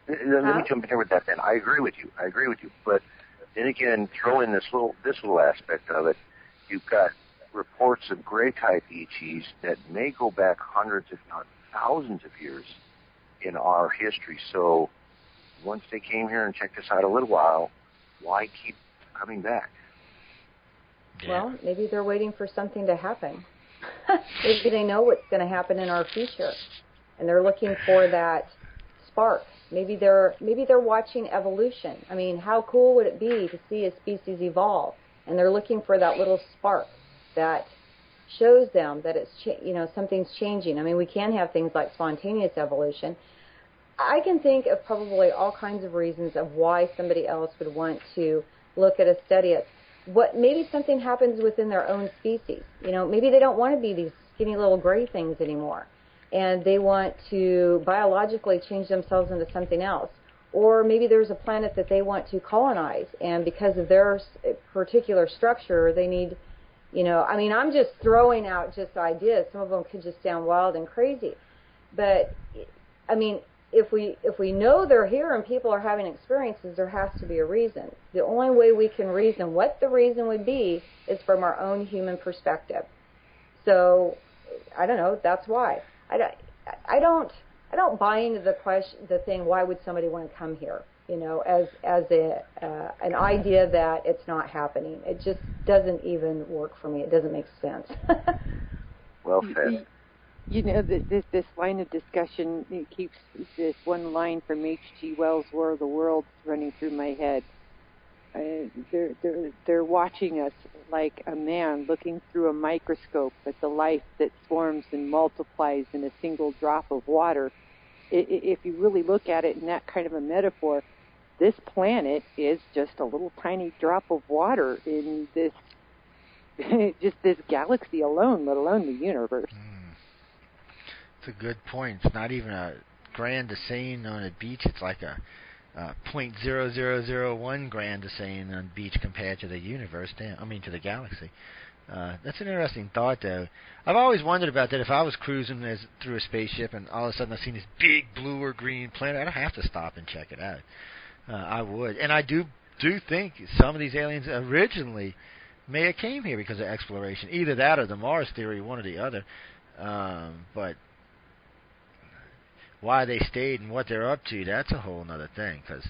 Let me jump in here with that then. I agree with you. But then again, throw in this little aspect of it. You've got reports of gray-type ETs that may go back hundreds, if not thousands of years in our history. So once they came here and checked us out a little while, why keep coming back? Well, maybe they're waiting for something to happen. Maybe they know what's going to happen in our future, and they're looking for that spark. Maybe they're watching evolution. I mean, how cool would it be to see a species evolve? And they're looking for that little spark that shows them that it's something's changing. I mean, we can have things like spontaneous evolution. I can think of probably all kinds of reasons of why somebody else would want to look at a study at what maybe something happens within their own species. You know, maybe they don't want to be these skinny little gray things anymore, and they want to biologically change themselves into something else. Or maybe there's a planet that they want to colonize, and because of their particular structure, they need, you know, I mean, I'm just throwing out just ideas. Some of them could just sound wild and crazy. But, I mean, if we know they're here and people are having experiences, there has to be a reason. The only way we can reason what the reason would be is from our own human perspective. So, I don't know, that's why. I don't buy into the thing, why would somebody want to come here, you know, as an idea that it's not happening. It just doesn't even work for me. It doesn't make sense. Well said. You know, this line of discussion, it keeps this one line from H.G. Wells' War of the Worlds running through my head. they're watching us like a man looking through a microscope at the life that forms and multiplies in a single drop of water. If you really look at it in that kind of a metaphor, this planet is just a little tiny drop of water in this, just this galaxy alone, let alone the universe. It's a good point. It's not even a grand Hussein on a beach. It's like a 0.0001 grand Hussein on beach compared to the universe. To the galaxy. That's an interesting thought, though. I've always wondered about that. If I was cruising through a spaceship and all of a sudden I've seen this big blue or green planet, I don't have to stop and check it out. I would. And I do think some of these aliens originally may have came here because of exploration. Either that or the Mars theory, one or the other. But why they stayed and what they're up to, that's a whole other thing. Because,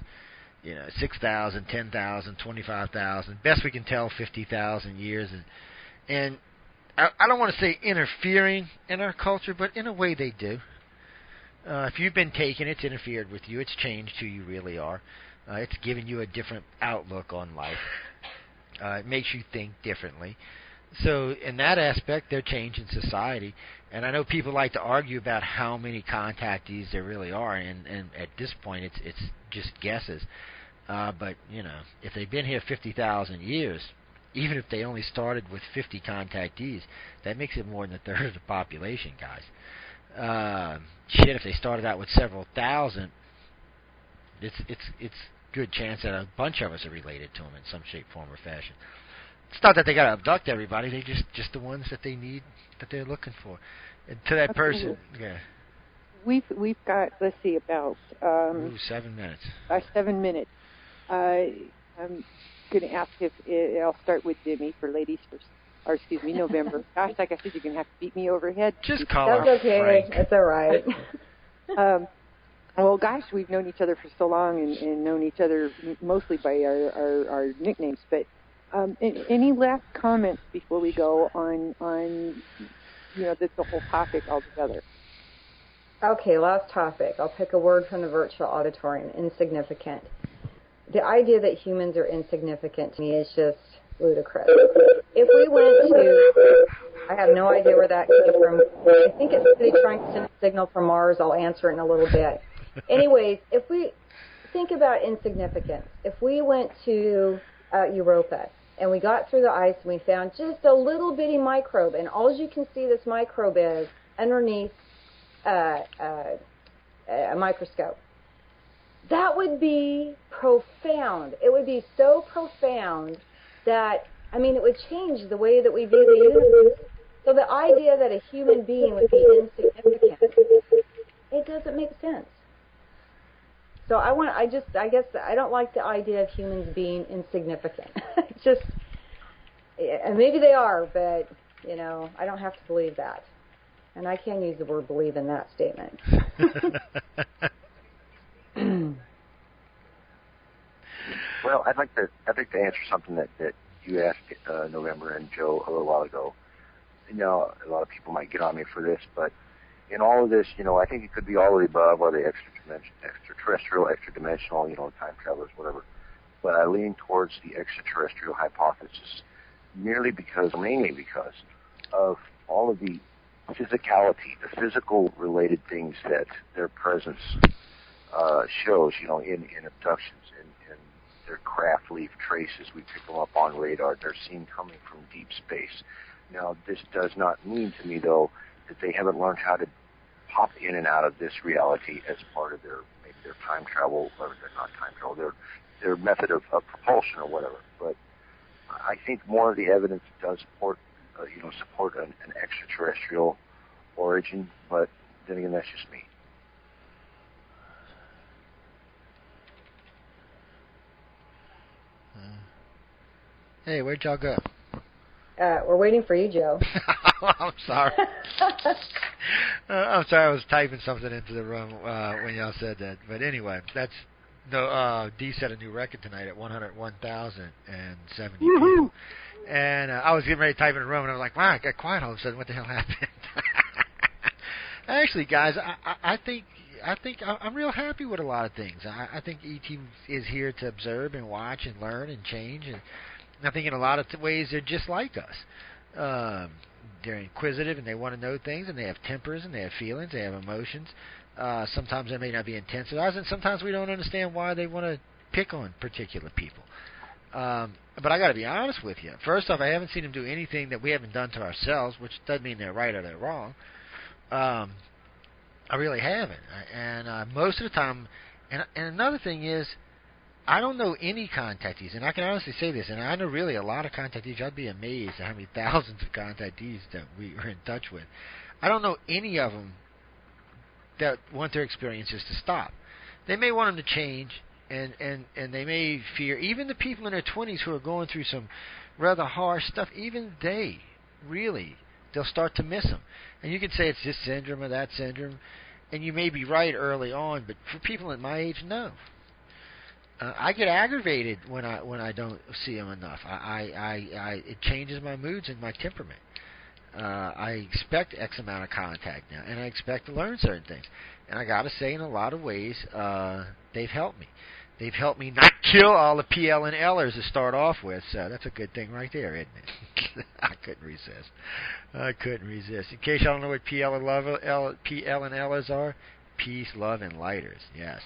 6,000, 10,000, 25,000, best we can tell, 50,000 years. And I don't want to say interfering in our culture, but in a way they do. If you've been taken, it's interfered with you. It's changed who you really are. It's given you a different outlook on life. It makes you think differently. So in that aspect, they're changing society. And I know people like to argue about how many contactees there really are, and at this point, it's just guesses. But, if they've been here 50,000 years, even if they only started with 50 contactees, that makes it more than a third of the population, guys. If they started out with several thousand, it's good chance that a bunch of us are related to them in some shape, form, or fashion. It's not that they got to abduct everybody; they just the ones that they need, that they're looking for. And to that person, yeah. We've got, let's see, about 7 minutes. 7 minutes. I'm going to ask if I'll start with Jimmy for ladies first. Or excuse me, November. Gosh, like I said, you're going to have to beat me overhead. Just call her Frank. That's okay. That's all right. Well, gosh, we've known each other for so long and known each other mostly by our nicknames. But any last comments before we go on the whole topic altogether? Okay, last topic. I'll pick a word from the virtual auditorium, insignificant. The idea that humans are insignificant to me is just ludicrous. If we went to, I have no idea where that came from. I think it's somebody trying to send a signal from Mars. I'll answer it in a little bit. Anyways, if we think about insignificance, if we went to Europa and we got through the ice and we found just a little bitty microbe, and all you can see this microbe is underneath a microscope, that would be profound. It would be so profound that, it would change the way that we view the universe. So the idea that a human being would be insignificant, it doesn't make sense. So I guess I don't like the idea of humans being insignificant. And maybe they are, but, I don't have to believe that. And I can use the word believe in that statement. Well, I'd like to answer something that you asked November and Joe a little while ago. A lot of people might get on me for this, but in all of this, I think it could be all of the above, or the extraterrestrial, extra-dimensional, time travelers, whatever. But I lean towards the extraterrestrial hypothesis mainly because of all of the physicality, the physical-related things that their presence shows, in abductions, in their craft leave traces. We pick them up on radar. They're seen coming from deep space. Now, this does not mean to me, though, that they haven't learned how to pop in and out of this reality as part of their time travel, or they're not time travel, their method of propulsion or whatever. But I think more of the evidence does support an extraterrestrial origin. But then again, that's just me. Hey, where'd y'all go? We're waiting for you, Joe. I'm sorry. I'm sorry, I was typing something into the room when y'all said that. But anyway, that's D set a new record tonight at 101,070 people. And I was getting ready to type in the room, and I was like, wow, it got quiet all of a sudden. What the hell happened? Actually, guys, I think I think I'm real happy with a lot of things. I think ET is here to observe and watch and learn and change, and I think in a lot of ways they're just like us. They're inquisitive and they want to know things, and they have tempers and they have feelings, they have emotions. Sometimes they may not be intense with us, and sometimes we don't understand why they want to pick on particular people. But I got to be honest with you. First off, I haven't seen them do anything that we haven't done to ourselves, which doesn't mean they're right or they're wrong. I really haven't. And most of the time, and another thing is, I don't know any contactees, and I can honestly say this, and I know really a lot of contactees. I'd be amazed at how many thousands of contactees that we are in touch with. I don't know any of them that want their experiences to stop. They may want them to change, and they may fear, even the people in their 20s who are going through some rather harsh stuff, even they, really, they'll start to miss them. And you can say it's this syndrome or that syndrome, and you may be right early on, but for people at my age, no. I get aggravated when I don't see them enough. It changes my moods and my temperament. I expect X amount of contact now, and I expect to learn certain things. And I got to say, in a lot of ways, they've helped me. They've helped me not kill all the PL and Lers to start off with, so that's a good thing right there, isn't it? I couldn't resist. In case y'all don't know what PL and Lers are, peace, love, and lighters. Yes.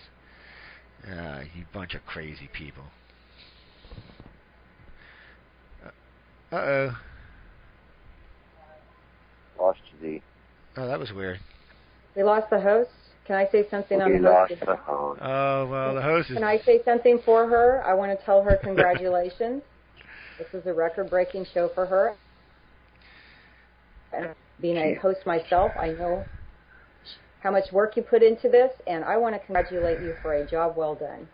You bunch of crazy people. Uh-oh. Lost the... Oh, that was weird. We lost the host. Can I say something on the host? We lost the host. Oh, well, the host is... Can I say something for her? I want to tell her congratulations. This is a record-breaking show for her. And being a host myself, I know how much work you put into this, and I want to congratulate you for a job well done.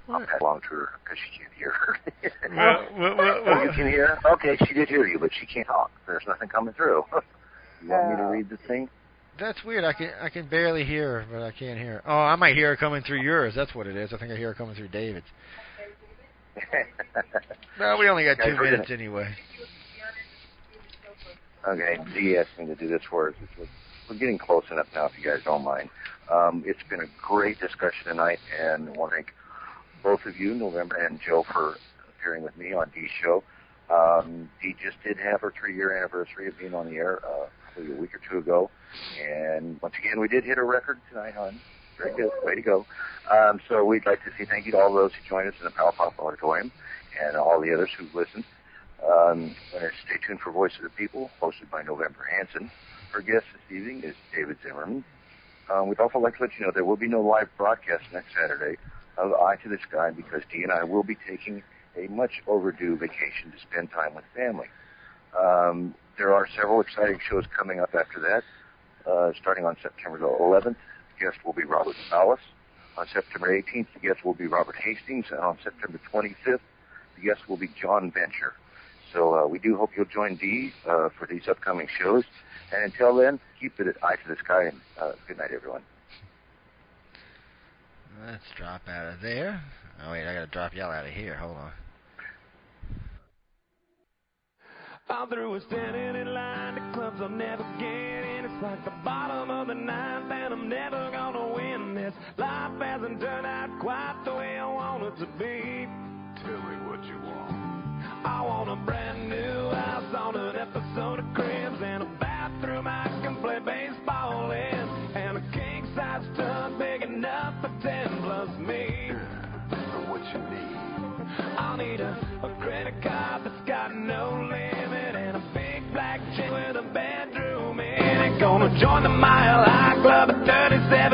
I'll pass along to her because she can't hear her. Oh, you can hear her? Okay, she did hear you, but she can't talk. There's nothing coming through. You want me to read the thing? That's weird. I can barely hear her, but I can't hear her. Oh, I might hear her coming through yours. That's what it is. I think I hear her coming through David's. No, we only got 2 minutes anyway. Okay, Dee asked me to do this for us. We're getting close enough now, if you guys don't mind. It's been a great discussion tonight, and I want to thank both of you, November and Joe, for appearing with me on Dee's show. Dee just did have her 3-year anniversary of being on the air probably a week or 2 ago. And once again, we did hit a record tonight, hon. Very good. Way to go. So we'd like to say thank you to all those who joined us in the Power Pop Auditorium and all the others who've listened. Stay tuned for Voice of the People, hosted by November Hanson. Our guest this evening is David Zimmerman. We'd also like to let you know there will be no live broadcast next Saturday of Eye to the Sky because Dee and I will be taking a much overdue vacation to spend time with family. There are several exciting shows coming up after that. Starting on September the 11th, the guest will be Robert Salas. On September 18th, the guest will be Robert Hastings. And on September 25th, the guest will be John Venture. So we do hope you'll join Dee for these upcoming shows. And until then, keep it at Eye to the Sky. And good night, everyone. Let's drop out of there. Oh, wait, I got to drop y'all out of here. Hold on. I'm through with standing in line. The clubs I'll never get in. It's like the bottom of the ninth, and I'm never gonna win this. Life hasn't turned out quite the way I want it to be. Tell me what you want. I want a brand new house on an episode of Cribs, and a bathroom I can play baseball in, and a king-size tub big enough for 10 plus me. For what you need. I'll need a credit card that's got no limit, and a big black chick with a bedroom in it. Gonna join the Mile High Club at 37